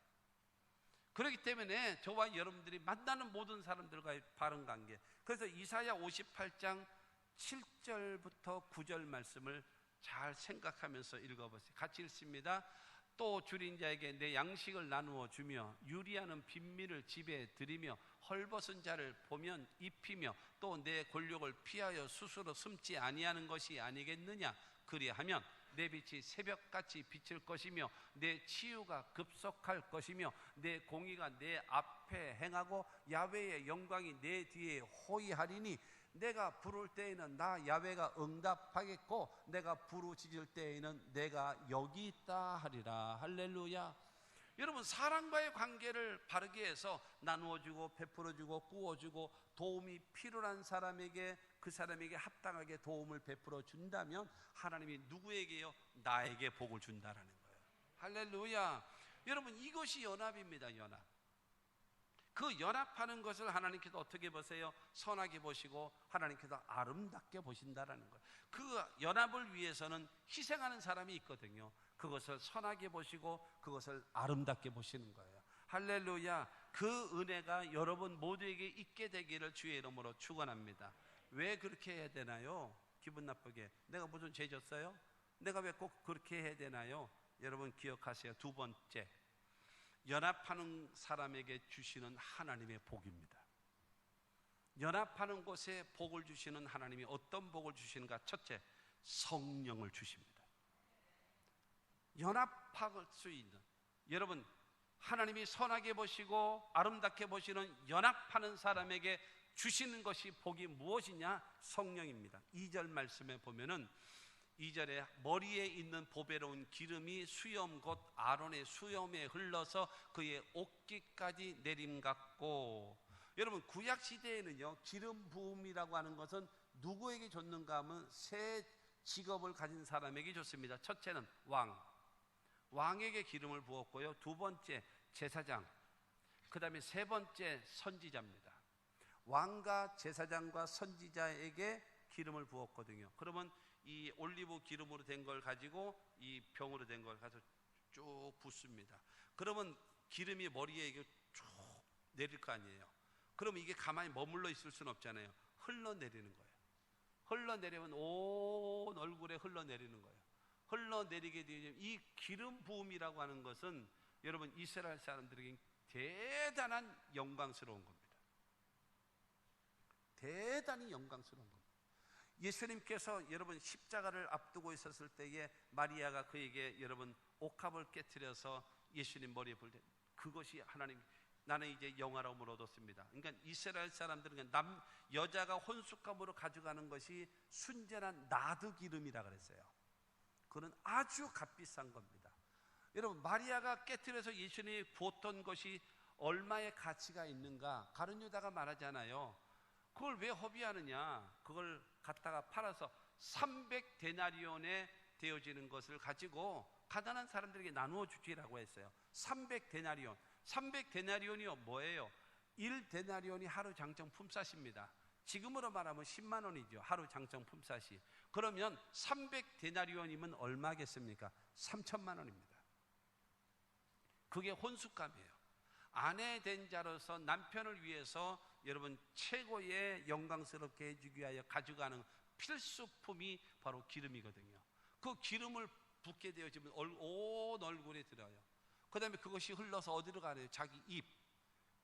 Speaker 1: 그렇기 때문에 저와 여러분들이 만나는 모든 사람들과의 바른 관계, 그래서 이사야 58장 7절부터 9절 말씀을 잘 생각하면서 읽어보세요. 같이 읽습니다. 또 줄인 자에게 내 양식을 나누어 주며 유리하는 빈민을 집에 들이며 헐벗은 자를 보면 입히며 또 내 권력을 피하여 스스로 숨지 아니하는 것이 아니겠느냐. 그리하면 내 빛이 새벽같이 비칠 것이며 내 치유가 급속할 것이며 내 공의가 내 앞에 행하고 야훼의 영광이 내 뒤에 호위하리니 내가 부를 때에는 나 야훼가 응답하겠고 내가 부르짖을 때에는 내가 여기 있다 하리라. 할렐루야. 여러분, 사람과의 관계를 바르게 해서 나누어주고 베풀어주고 구워주고 도움이 필요한 사람에게, 그 사람에게 합당하게 도움을 베풀어 준다면 하나님이 누구에게요? 나에게 복을 준다라는 거예요. 할렐루야. 여러분, 이것이 연합입니다. 연합. 그 연합하는 것을 하나님께서 어떻게 보세요? 선하게 보시고 하나님께서 아름답게 보신다라는 거예요. 그 연합을 위해서는 희생하는 사람이 있거든요. 그것을 선하게 보시고 그것을 아름답게 보시는 거예요. 할렐루야. 그 은혜가 여러분 모두에게 있게 되기를 주의 이름으로 축원합니다. 왜 그렇게 해야 되나요? 기분 나쁘게 내가 무슨 죄 졌어요? 내가 왜 꼭 그렇게 해야 되나요? 여러분 기억하세요. 두 번째, 연합하는 사람에게 주시는 하나님의 복입니다. 연합하는 곳에 복을 주시는 하나님이 어떤 복을 주시는가? 첫째, 성령을 주십니다. 연합할 수 있는, 여러분 하나님이 선하게 보시고 아름답게 보시는 연합하는 사람에게 주시는 것이 복이 무엇이냐? 성령입니다. 2절 말씀에 보면은 2절에 머리에 있는 보배로운 기름이 수염 곧 아론의 수염에 흘러서 그의 옷깃까지 내림 같고. 여러분, 구약 시대에는요, 기름 부음이라고 하는 것은 누구에게 줬는가 하면 세 직업을 가진 사람에게 줬습니다. 첫째는 왕에게 기름을 부었고요. 두 번째 제사장, 그 다음에 세 번째 선지자입니다. 왕과 제사장과 선지자에게 기름을 부었거든요. 그러면 이 올리브 기름으로 된 걸 가지고 이 병으로 된 걸 가서 쭉 붓습니다. 그러면 기름이 머리에 이게 쭉 내릴 거 아니에요. 그러면 이게 가만히 머물러 있을 수는 없잖아요. 흘러내리는 거예요. 흘러내리면 온 얼굴에 흘러내리는 거예요. 흘러내리게 되면 이 기름 부음이라고 하는 것은 여러분 이스라엘 사람들에게 대단한 영광스러운 겁니다. 대단히 영광스러운 겁니다. 예수님께서 여러분 십자가를 앞두고 있었을 때에 마리아가 그에게 여러분 옥합을 깨트려서 예수님 머리에 불 때 그것이 하나님, 나는 이제 영화로움을 얻었습니다. 그러니까 이스라엘 사람들은 여자가 혼숙감으로 가져가는 것이 순전한 나드 기름이라 그랬어요. 그건 아주 값비싼 겁니다. 여러분, 마리아가 깨트려서 예수님이 부었던 것이 얼마의 가치가 있는가? 가룟 유다가 말하잖아요. 그걸 왜 허비하느냐? 그걸 갖다가 팔아서 300데나리온에 되어지는 것을 가지고 가난한 사람들에게 나누어 주지라고 했어요. 300데나리온. 300데나리온이요 뭐예요? 1데나리온이 하루 장정 품삯입니다. 지금으로 말하면 10만 원이죠. 하루 장정 품삯이. 그러면 300데나리온이면 얼마겠습니까? 3천만 원입니다. 그게 혼숙감이에요. 아내 된 자로서 남편을 위해서 여러분 최고의 영광스럽게 해주기 위하여 가져가는 필수품이 바로 기름이거든요. 그 기름을 붓게 되어지면 온 얼굴에 들어요. 그 다음에 그것이 흘러서 어디로 가나요? 자기 입,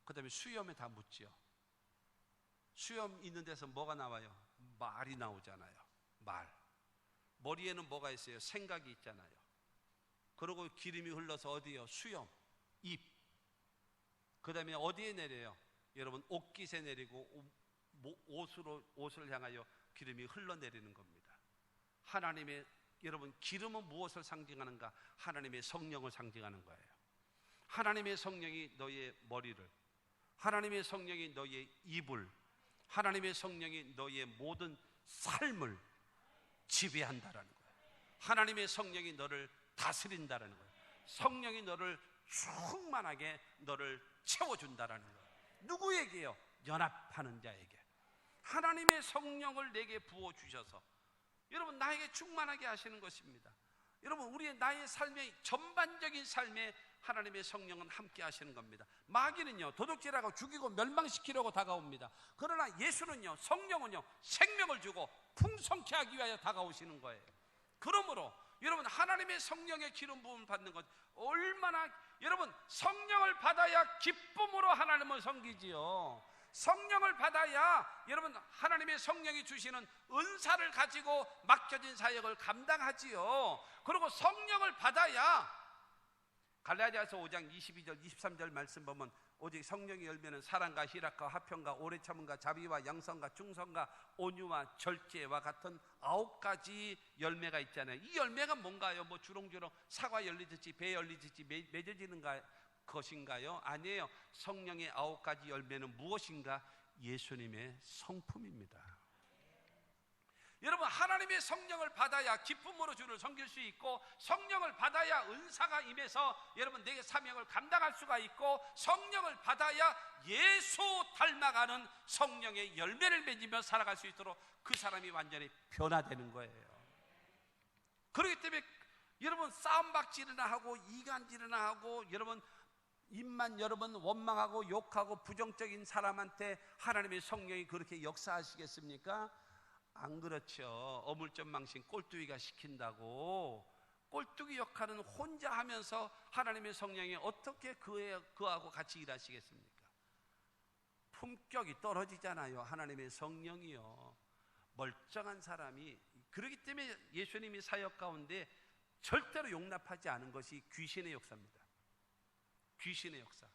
Speaker 1: 그 다음에 수염에 다 묻죠. 수염 있는 데서 뭐가 나와요? 말이 나오잖아요. 말. 머리에는 뭐가 있어요? 생각이 있잖아요. 그리고 기름이 흘러서 어디요? 수염, 입. 그 다음에 어디에 내려요? 여러분 옷깃에 내리고 옷을 향하여 기름이 흘러내리는 겁니다. 하나님의, 여러분 기름은 무엇을 상징하는가? 하나님의 성령을 상징하는 거예요. 하나님의 성령이 너의 머리를, 하나님의 성령이 너의 입을, 하나님의 성령이 너의 모든 삶을 지배한다라는 거예요. 하나님의 성령이 너를 다스린다라는 거예요. 성령이 너를 충만하게 너를 채워준다라는 거예요. 누구에게요? 연합하는 자에게. 하나님의 성령을 내게 부어주셔서 여러분 나에게 충만하게 하시는 것입니다. 여러분 우리의 나의 삶의 전반적인 삶에 하나님의 성령은 함께 하시는 겁니다. 마귀는요 도둑질하고 죽이고 멸망시키려고 다가옵니다. 그러나 예수는요, 성령은요 생명을 주고 풍성케 하기 위하여 다가오시는 거예요. 그러므로 여러분 하나님의 성령의 기름 부음을 받는 것 얼마나, 여러분 성령을 받아야 기쁨으로 하나님을 섬기지요. 성령을 받아야 여러분 하나님의 성령이 주시는 은사를 가지고 맡겨진 사역을 감당하지요. 그리고 성령을 받아야 갈라디아서 5장 22절 23절 말씀 보면 오직 성령의 열매는 사랑과 희락과 화평과 오래 참음과 자비와 양선과 충성과 온유와 절제와 같은 9가지 열매가 있잖아요. 이 열매가 뭔가요? 뭐 주렁주렁 사과 열리듯이 배 열리듯이 맺어지는 것인가요? 아니에요. 성령의 9가지 열매는 무엇인가? 예수님의 성품입니다. 여러분 하나님의 성령을 받아야 기쁨으로 주를 섬길 수 있고, 성령을 받아야 은사가 임해서 여러분 내게 사명을 감당할 수가 있고, 성령을 받아야 예수 닮아가는 성령의 열매를 맺으며 살아갈 수 있도록 그 사람이 완전히 변화되는 거예요. 그렇기 때문에 여러분 싸움박질이나 하고 이간질이나 하고 여러분 입만 여러분 원망하고 욕하고 부정적인 사람한테 하나님의 성령이 그렇게 역사하시겠습니까? 안 그렇죠. 어물쩡망신 꼴뚜기가 시킨다고 꼴뚜기 역할은 혼자 하면서 하나님의 성령이 어떻게 그하고 같이 일하시겠습니까? 품격이 떨어지잖아요. 하나님의 성령이요. 멀쩡한 사람이. 그렇기 때문에 예수님이 사역 가운데 절대로 용납하지 않은 것이 귀신의 역사입니다. 귀신의 역사.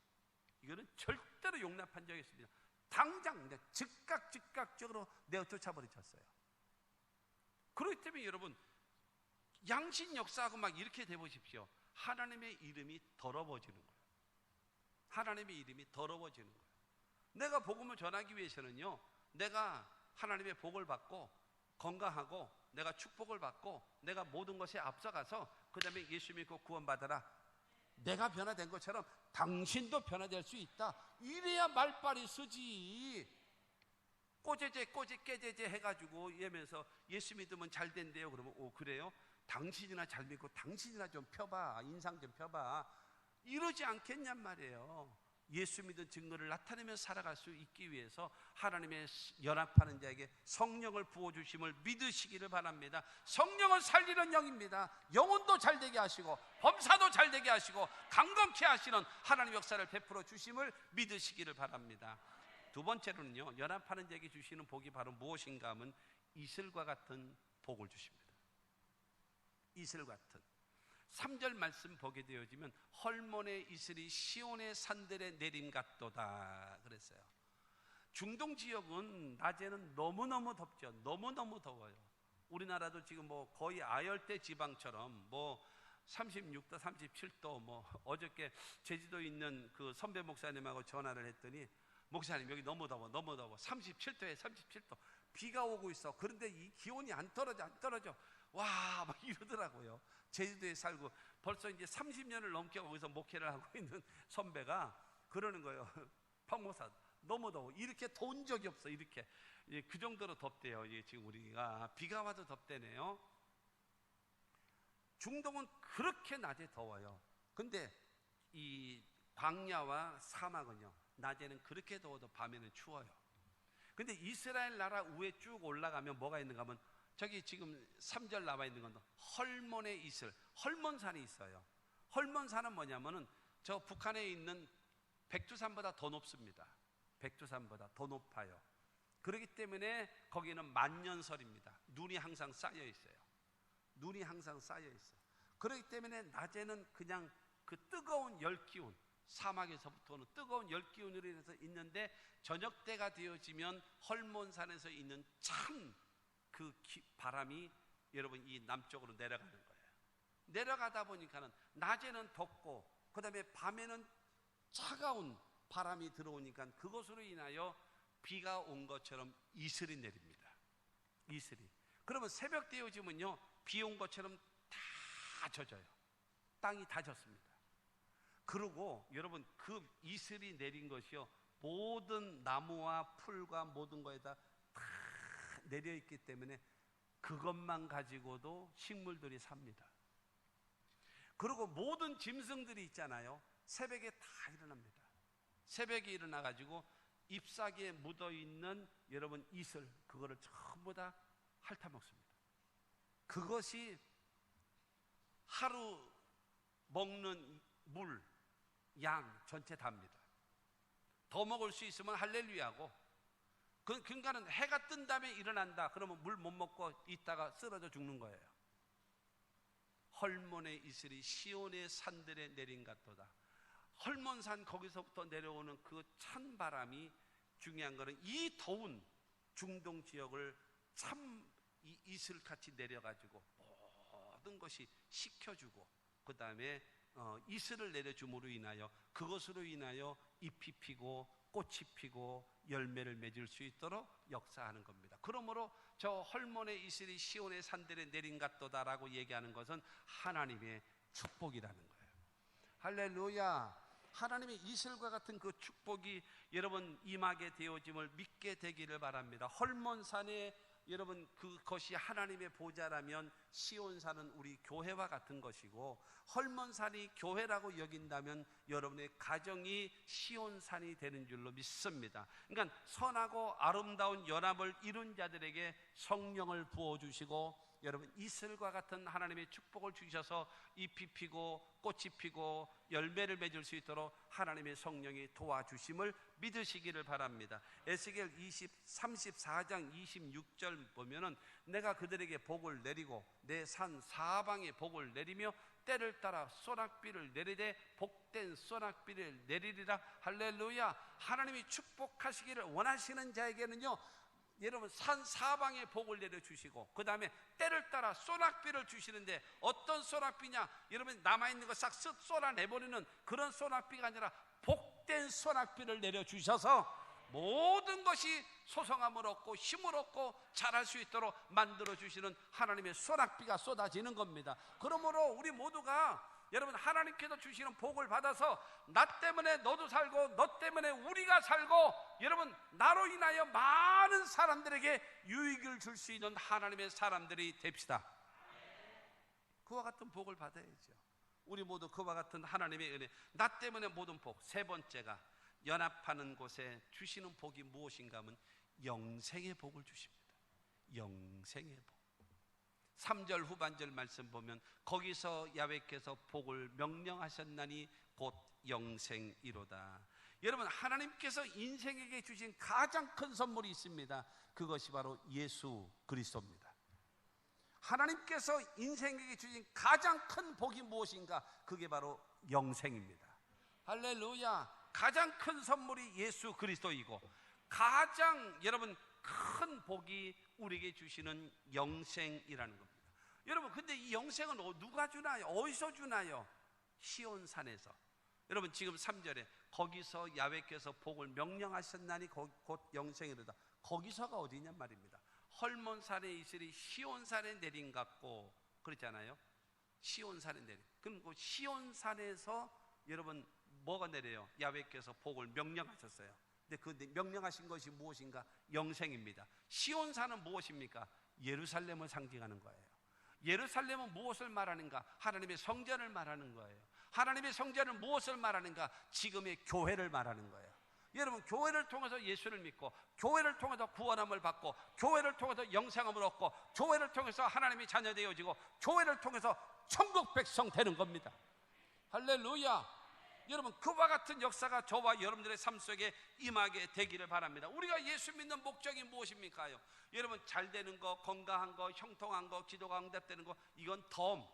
Speaker 1: 이거는 절대로 용납한 적이 없습니다. 당장 즉각적으로 내어 쫓아버리셨어요. 그렇기 때문에 여러분 양신 역사하고 막 이렇게 돼보십시오. 하나님의 이름이 더러워지는 거예요. 하나님의 이름이 더러워지는 거예요. 내가 복음을 전하기 위해서는요, 내가 하나님의 복을 받고 건강하고 내가 축복을 받고 내가 모든 것에 앞서가서 그 다음에 예수 믿고 구원받아라, 내가 변화된 것처럼 당신도 변화될 수 있다, 이래야 말빨이 쓰지. 깨제제 해가지고 이러면서 예수 믿으면 잘 된대요. 그러면 그래요? 당신이나 잘 믿고 당신이나 좀 펴봐, 인상 좀 펴봐, 이러지 않겠냔 말이에요. 예수 믿은 증거를 나타내며 살아갈 수 있기 위해서 하나님의 연합하는 자에게 성령을 부어주심을 믿으시기를 바랍니다. 성령은 살리는 영입니다. 영혼도 잘되게 하시고 범사도 잘되게 하시고 강건케 하시는 하나님의 역사를 베풀어 주심을 믿으시기를 바랍니다. 두 번째로는요, 연합하는 자에게 주시는 복이 바로 무엇인가 하면 이슬과 같은 복을 주십니다. 이슬 같은. 3절 말씀 보게 되어지면 헐몬의 이슬이 시온의 산들에 내림 같도다 그랬어요. 중동 지역은 낮에는 너무너무 덥죠. 너무너무 더워요. 우리나라도 지금 뭐 거의 아열대 지방처럼 뭐 36도 37도, 뭐 어저께 제주도에 있는 그 선배 목사님하고 전화를 했더니 목사님 여기 너무 더워 37도에 37도 비가 오고 있어. 그런데 이 기온이 안 떨어져 와 막 이러더라고요. 제주도에 살고 벌써 이제 30년을 넘게 거기서 목회를 하고 있는 선배가 그러는 거예요. 박 목사 너무 더워, 이렇게 더운 적이 없어. 이렇게 그 정도로 덥대요. 지금 우리가 비가 와도 덥대네요. 중동은 그렇게 낮에 더워요. 근데 이 광야와 사막은요, 낮에는 그렇게 더워도 밤에는 추워요. 근데 이스라엘 나라 위에 쭉 올라가면 뭐가 있는가 하면 저기 지금 3절 나와 있는 건 헐몬의 이슬, 헐몬산이 있어요. 헐몬산은 뭐냐면은 저 북한에 있는 백두산보다 더 높습니다. 백두산보다 더 높아요. 그렇기 때문에 거기는 만년설입니다. 눈이 항상 쌓여 있어요. 눈이 항상 쌓여 있어요. 그렇기 때문에 낮에는 그냥 그 뜨거운 열기운, 사막에서부터는 뜨거운 열기운으로 인해서 있는데, 저녁 때가 되어지면 헐몬산에서 있는 찬 그 바람이 여러분 이 남쪽으로 내려가는 거예요. 내려가다 보니까는 낮에는 덥고 그 다음에 밤에는 차가운 바람이 들어오니까 그것으로 인하여 비가 온 것처럼 이슬이 내립니다. 이슬이. 그러면 새벽 되어지면요, 비 온 것처럼 다 젖어요. 땅이 다 젖습니다. 그리고 여러분 그 이슬이 내린 것이요, 모든 나무와 풀과 모든 거에다 다 내려 있기 때문에 그것만 가지고도 식물들이 삽니다. 그리고 모든 짐승들이 있잖아요, 새벽에 다 일어납니다. 새벽에 일어나 가지고 잎사귀에 묻어 있는 여러분 이슬, 그거를 전부 다 핥아먹습니다. 그것이 하루 먹는 물, 양 전체 답니다. 더 먹을 수 있으면 할렐루야고, 그러니까는 해가 뜬 다음에 일어난다 그러면 물 못 먹고 있다가 쓰러져 죽는 거예요. 헐몬의 이슬이 시온의 산들에 내린 같도다. 헐몬산 거기서부터 내려오는 그 찬 바람이, 중요한 거는 이 더운 중동 지역을 참 이슬같이 내려가지고 모든 것이 식혀주고, 그 다음에 이슬을 내려줌으로 인하여 그것으로 인하여 잎이 피고 꽃이 피고 열매를 맺을 수 있도록 역사하는 겁니다. 그러므로 저 헐몬의 이슬이 시온의 산들에 내린 같도다라고 얘기하는 것은 하나님의 축복이라는 거예요. 할렐루야. 하나님의 이슬과 같은 그 축복이 여러분 임하게 되어짐을 믿게 되기를 바랍니다. 헐몬산에 여러분 그것이 하나님의 보좌라면 시온산은 우리 교회와 같은 것이고, 헐몬산이 교회라고 여긴다면 여러분의 가정이 시온산이 되는 줄로 믿습니다. 그러니까 선하고 아름다운 연합을 이룬 자들에게 성령을 부어주시고, 여러분 이슬과 같은 하나님의 축복을 주셔서 잎이 피고 꽃이 피고 열매를 맺을 수 있도록 하나님의 성령이 도와주심을 믿으시기를 바랍니다. 에스겔 34장 26절 보면은 내가 그들에게 복을 내리고 내 산 사방에 복을 내리며 때를 따라 소낙비를 내리되 복된 소낙비를 내리리라. 할렐루야. 하나님이 축복하시기를 원하시는 자에게는요, 여러분 산 사방에 복을 내려주시고 그 다음에 때를 따라 소낙비를 주시는데, 어떤 소낙비냐, 여러분 남아있는 거 싹 쏟아내버리는 그런 소낙비가 아니라 복된 소낙비를 내려주셔서 모든 것이 소성함을 얻고 힘을 얻고 자랄 수 있도록 만들어주시는 하나님의 소낙비가 쏟아지는 겁니다. 그러므로 우리 모두가 여러분 하나님께서 주시는 복을 받아서 나 때문에 너도 살고 너 때문에 우리가 살고, 여러분 나로 인하여 많은 사람들에게 유익을 줄 수 있는 하나님의 사람들이 됩시다. 그와 같은 복을 받아야죠. 우리 모두 그와 같은 하나님의 은혜, 나 때문에 모든 복. 세 번째가 연합하는 곳에 주시는 복이 무엇인가 하면 영생의 복을 주십니다. 영생의 복. 3절 후반절 말씀 보면 거기서 야훼께서 복을 명령하셨나니 곧 영생이로다. 여러분 하나님께서 인생에게 주신 가장 큰 선물이 있습니다. 그것이 바로 예수 그리스도입니다. 하나님께서 인생에게 주신 가장 큰 복이 무엇인가? 그게 바로 영생입니다. 할렐루야. 가장 큰 선물이 예수 그리스도이고, 가장 여러분 큰 복이 우리에게 주시는 영생이라는 겁니다. 여러분 근데 이 영생은 누가 주나요? 어디서 주나요? 시온산에서. 여러분 지금 3절에 거기서 야훼께서 복을 명령하셨나니 곧 영생이로다. 거기서가 어디냔 말입니다. 헐몬산의 이슬이 시온산에 내린 같고 그랬잖아요. 시온산에 내린. 그럼 그 시온산에서 여러분 뭐가 내려요? 야훼께서 복을 명령하셨어요. 근데 그 명령하신 것이 무엇인가? 영생입니다. 시온산은 무엇입니까? 예루살렘을 상징하는 거예요. 예루살렘은 무엇을 말하는가? 하나님의 성전을 말하는 거예요. 하나님의 성전은 무엇을 말하는가? 지금의 교회를 말하는 거예요. 여러분, 교회를 통해서 예수를 믿고, 교회를 통해서 구원함을 받고, 교회를 통해서 영생함을 얻고, 교회를 통해서 하나님이 자녀 되어지고, 교회를 통해서 천국 백성 되는 겁니다. 할렐루야. 여러분, 그와 같은 역사가 저와 여러분들의 삶 속에 임하게 되기를 바랍니다. 우리가 예수 믿는 목적이 무엇입니까요? 여러분, 잘 되는 거, 건강한 거, 형통한 거, 기도가 응답되는 거, 이건 덤,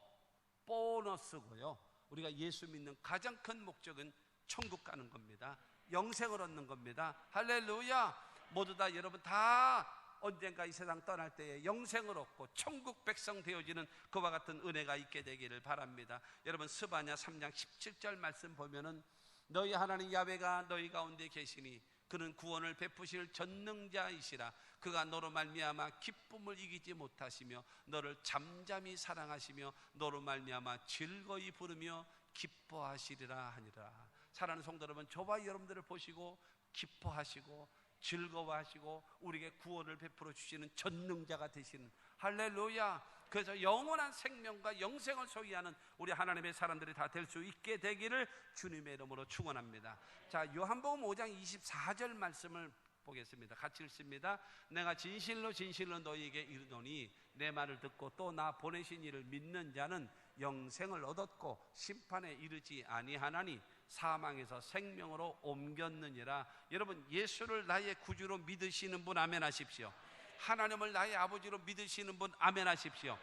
Speaker 1: 보너스고요. 우리가 예수 믿는 가장 큰 목적은 천국 가는 겁니다. 영생을 얻는 겁니다. 할렐루야. 모두 다 여러분 다 언젠가 이 세상 떠날 때에 영생을 얻고 천국 백성 되어지는 그와 같은 은혜가 있게 되기를 바랍니다. 여러분, 스바냐 3장 17절 말씀 보면은 너희 하나님 야훼가 너희 가운데 계시니 그는 구원을 베푸실 전능자이시라. 그가 너로 말미암아 기쁨을 이기지 못하시며 너를 잠잠히 사랑하시며 너로 말미암아 즐거이 부르며 기뻐하시리라 하니라. 사랑하는 성도 여러분, 저와 여러분들을 보시고 기뻐하시고 즐거워하시고 우리에게 구원을 베풀어 주시는 전능자가 되시는, 할렐루야. 그래서 영원한 생명과 영생을 소유하는 우리 하나님의 사람들이 다 될 수 있게 되기를 주님의 이름으로 축원합니다. 자, 요한복음 5장 24절 말씀을 보겠습니다. 같이 읽습니다. 내가 진실로 진실로 너희에게 이르노니 내 말을 듣고 또 나 보내신 이를 믿는 자는 영생을 얻었고 심판에 이르지 아니하나니 사망에서 생명으로 옮겼느니라. 여러분, 예수를 나의 구주로 믿으시는 분 아멘 하십시오. 하나님을 나의 아버지로 믿으시는 분 아멘 하십시오.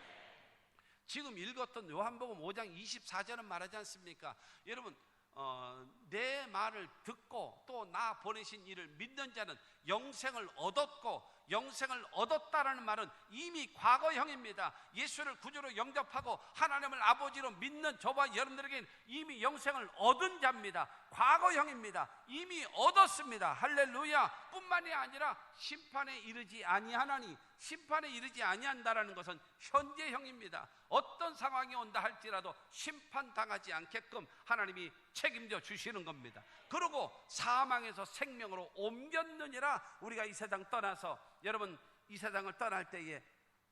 Speaker 1: 지금 읽었던 요한복음 5장 24절은 말하지 않습니까? 여러분, 내 말을 듣고 또 나 보내신 이를 믿는 자는 영생을 얻었고, 영생을 얻었다라는 말은 이미 과거형입니다. 예수를 구주로 영접하고 하나님을 아버지로 믿는 저와 여러분들에게는 이미 영생을 얻은 자입니다. 과거형입니다. 이미 얻었습니다. 할렐루야. 뿐만이 아니라 심판에 이르지 아니하나니, 심판에 이르지 아니한다라는 것은 현재형입니다. 어떤 상황이 온다 할지라도 심판당하지 않게끔 하나님이 책임져 주시는 겁니다. 그리고 사망에서 생명으로 옮겼느니라. 우리가 이 세상 떠나서, 여러분, 이 세상을 떠날 때에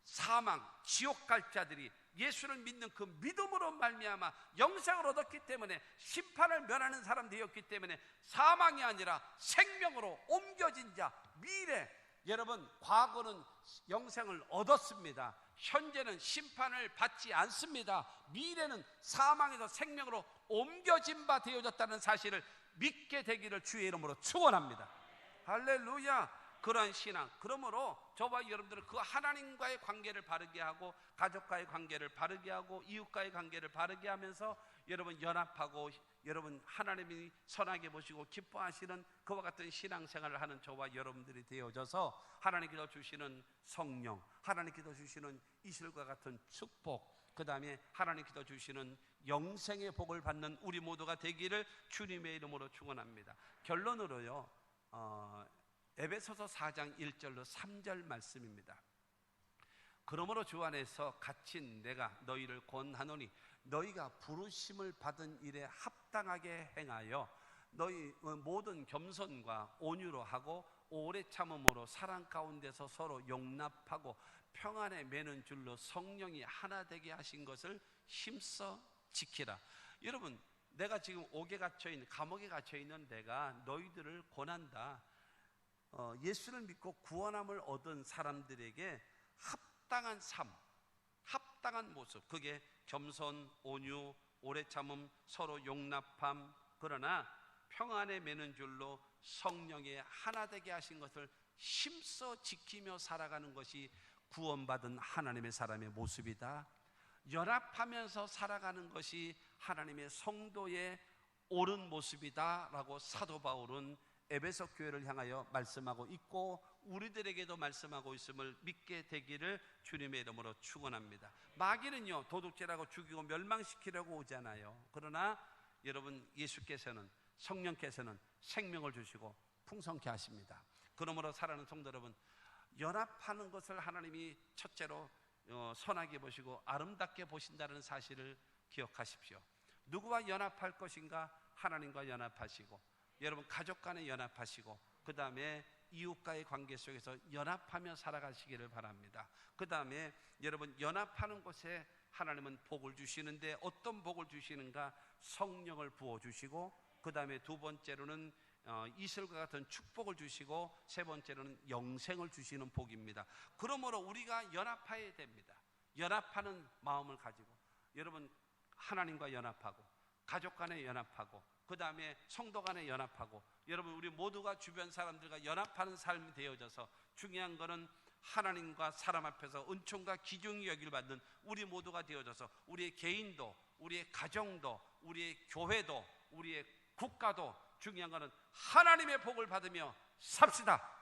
Speaker 1: 사망, 지옥 갈 자들이 예수를 믿는 그 믿음으로 말미암아 영생을 얻었기 때문에, 심판을 면하는 사람 되었기 때문에 사망이 아니라 생명으로 옮겨진 자, 미래. 여러분, 과거는 영생을 얻었습니다. 현재는 심판을 받지 않습니다. 미래는 사망에서 생명으로 옮겨진 바 되어졌다는 사실을 믿게 되기를 주의 이름으로 축원합니다. 할렐루야. 그러한 신앙, 그러므로 저와 여러분들은 그 하나님과의 관계를 바르게 하고, 가족과의 관계를 바르게 하고, 이웃과의 관계를 바르게 하면서 여러분 연합하고, 여러분 하나님이 선하게 보시고 기뻐하시는 그와 같은 신앙생활을 하는 저와 여러분들이 되어져서 하나님께서 주시는 성령, 하나님께서 주시는 이슬과 같은 축복, 그 다음에 하나님께서 주시는 영생의 복을 받는 우리 모두가 되기를 주님의 이름으로 축원합니다. 결론으로요, 에베소서 4장 1절로 3절 말씀입니다. 그러므로 주 안에서 갇힌 내가 너희를 권하노니 너희가 부르심을 받은 일에 합당하게 행하여 너희 모든 겸손과 온유로 하고 오래 참음으로 사랑 가운데서 서로 용납하고 평안에 매는 줄로 성령이 하나 되게 하신 것을 힘써 지키라. 여러분, 내가 지금 옥에 갇혀있는, 감옥에 갇혀있는 내가 너희들을 권한다. 예수를 믿고 구원함을 얻은 사람들에게 합당한 삶, 합당한 모습, 그게 겸손, 온유, 오래 참음, 서로 용납함, 그러나 평안에 매는 줄로 성령의 하나 되게 하신 것을 힘써 지키며 살아가는 것이 구원받은 하나님의 사람의 모습이다. 연합하면서 살아가는 것이 하나님의 성도의 옳은 모습이다 라고 사도 바울은 에베소 교회를 향하여 말씀하고 있고, 우리들에게도 말씀하고 있음을 믿게 되기를 주님의 이름으로 축원합니다. 마귀는요, 도둑질하고 죽이고 멸망시키려고 오잖아요. 그러나 여러분, 예수께서는, 성령께서는 생명을 주시고 풍성케 하십니다. 그러므로 사랑하는 성도 여러분, 연합하는 것을 하나님이 첫째로 선하게 보시고 아름답게 보신다는 사실을 기억하십시오. 누구와 연합할 것인가? 하나님과 연합하시고, 여러분 가족 간에 연합하시고, 그 다음에 이웃과의 관계 속에서 연합하며 살아가시기를 바랍니다. 그 다음에 여러분, 연합하는 곳에 하나님은 복을 주시는데 어떤 복을 주시는가? 성령을 부어주시고, 그 다음에 두 번째로는 이슬과 같은 축복을 주시고 세 번째로는 영생을 주시는 복입니다. 그러므로 우리가 연합해야 됩니다. 연합하는 마음을 가지고 여러분 하나님과 연합하고 가족 간에 연합하고 그 다음에 성도 간에 연합하고 여러분 우리 모두가 주변 사람들과 연합하는 삶이 되어져서 중요한 것은 하나님과 사람 앞에서 은총과 기중이 여길 받는 우리 모두가 되어져서 우리의 개인도 우리의 가정도 우리의 교회도 우리의 국가도 중요한 것은 하나님의 복을 받으며 삽시다.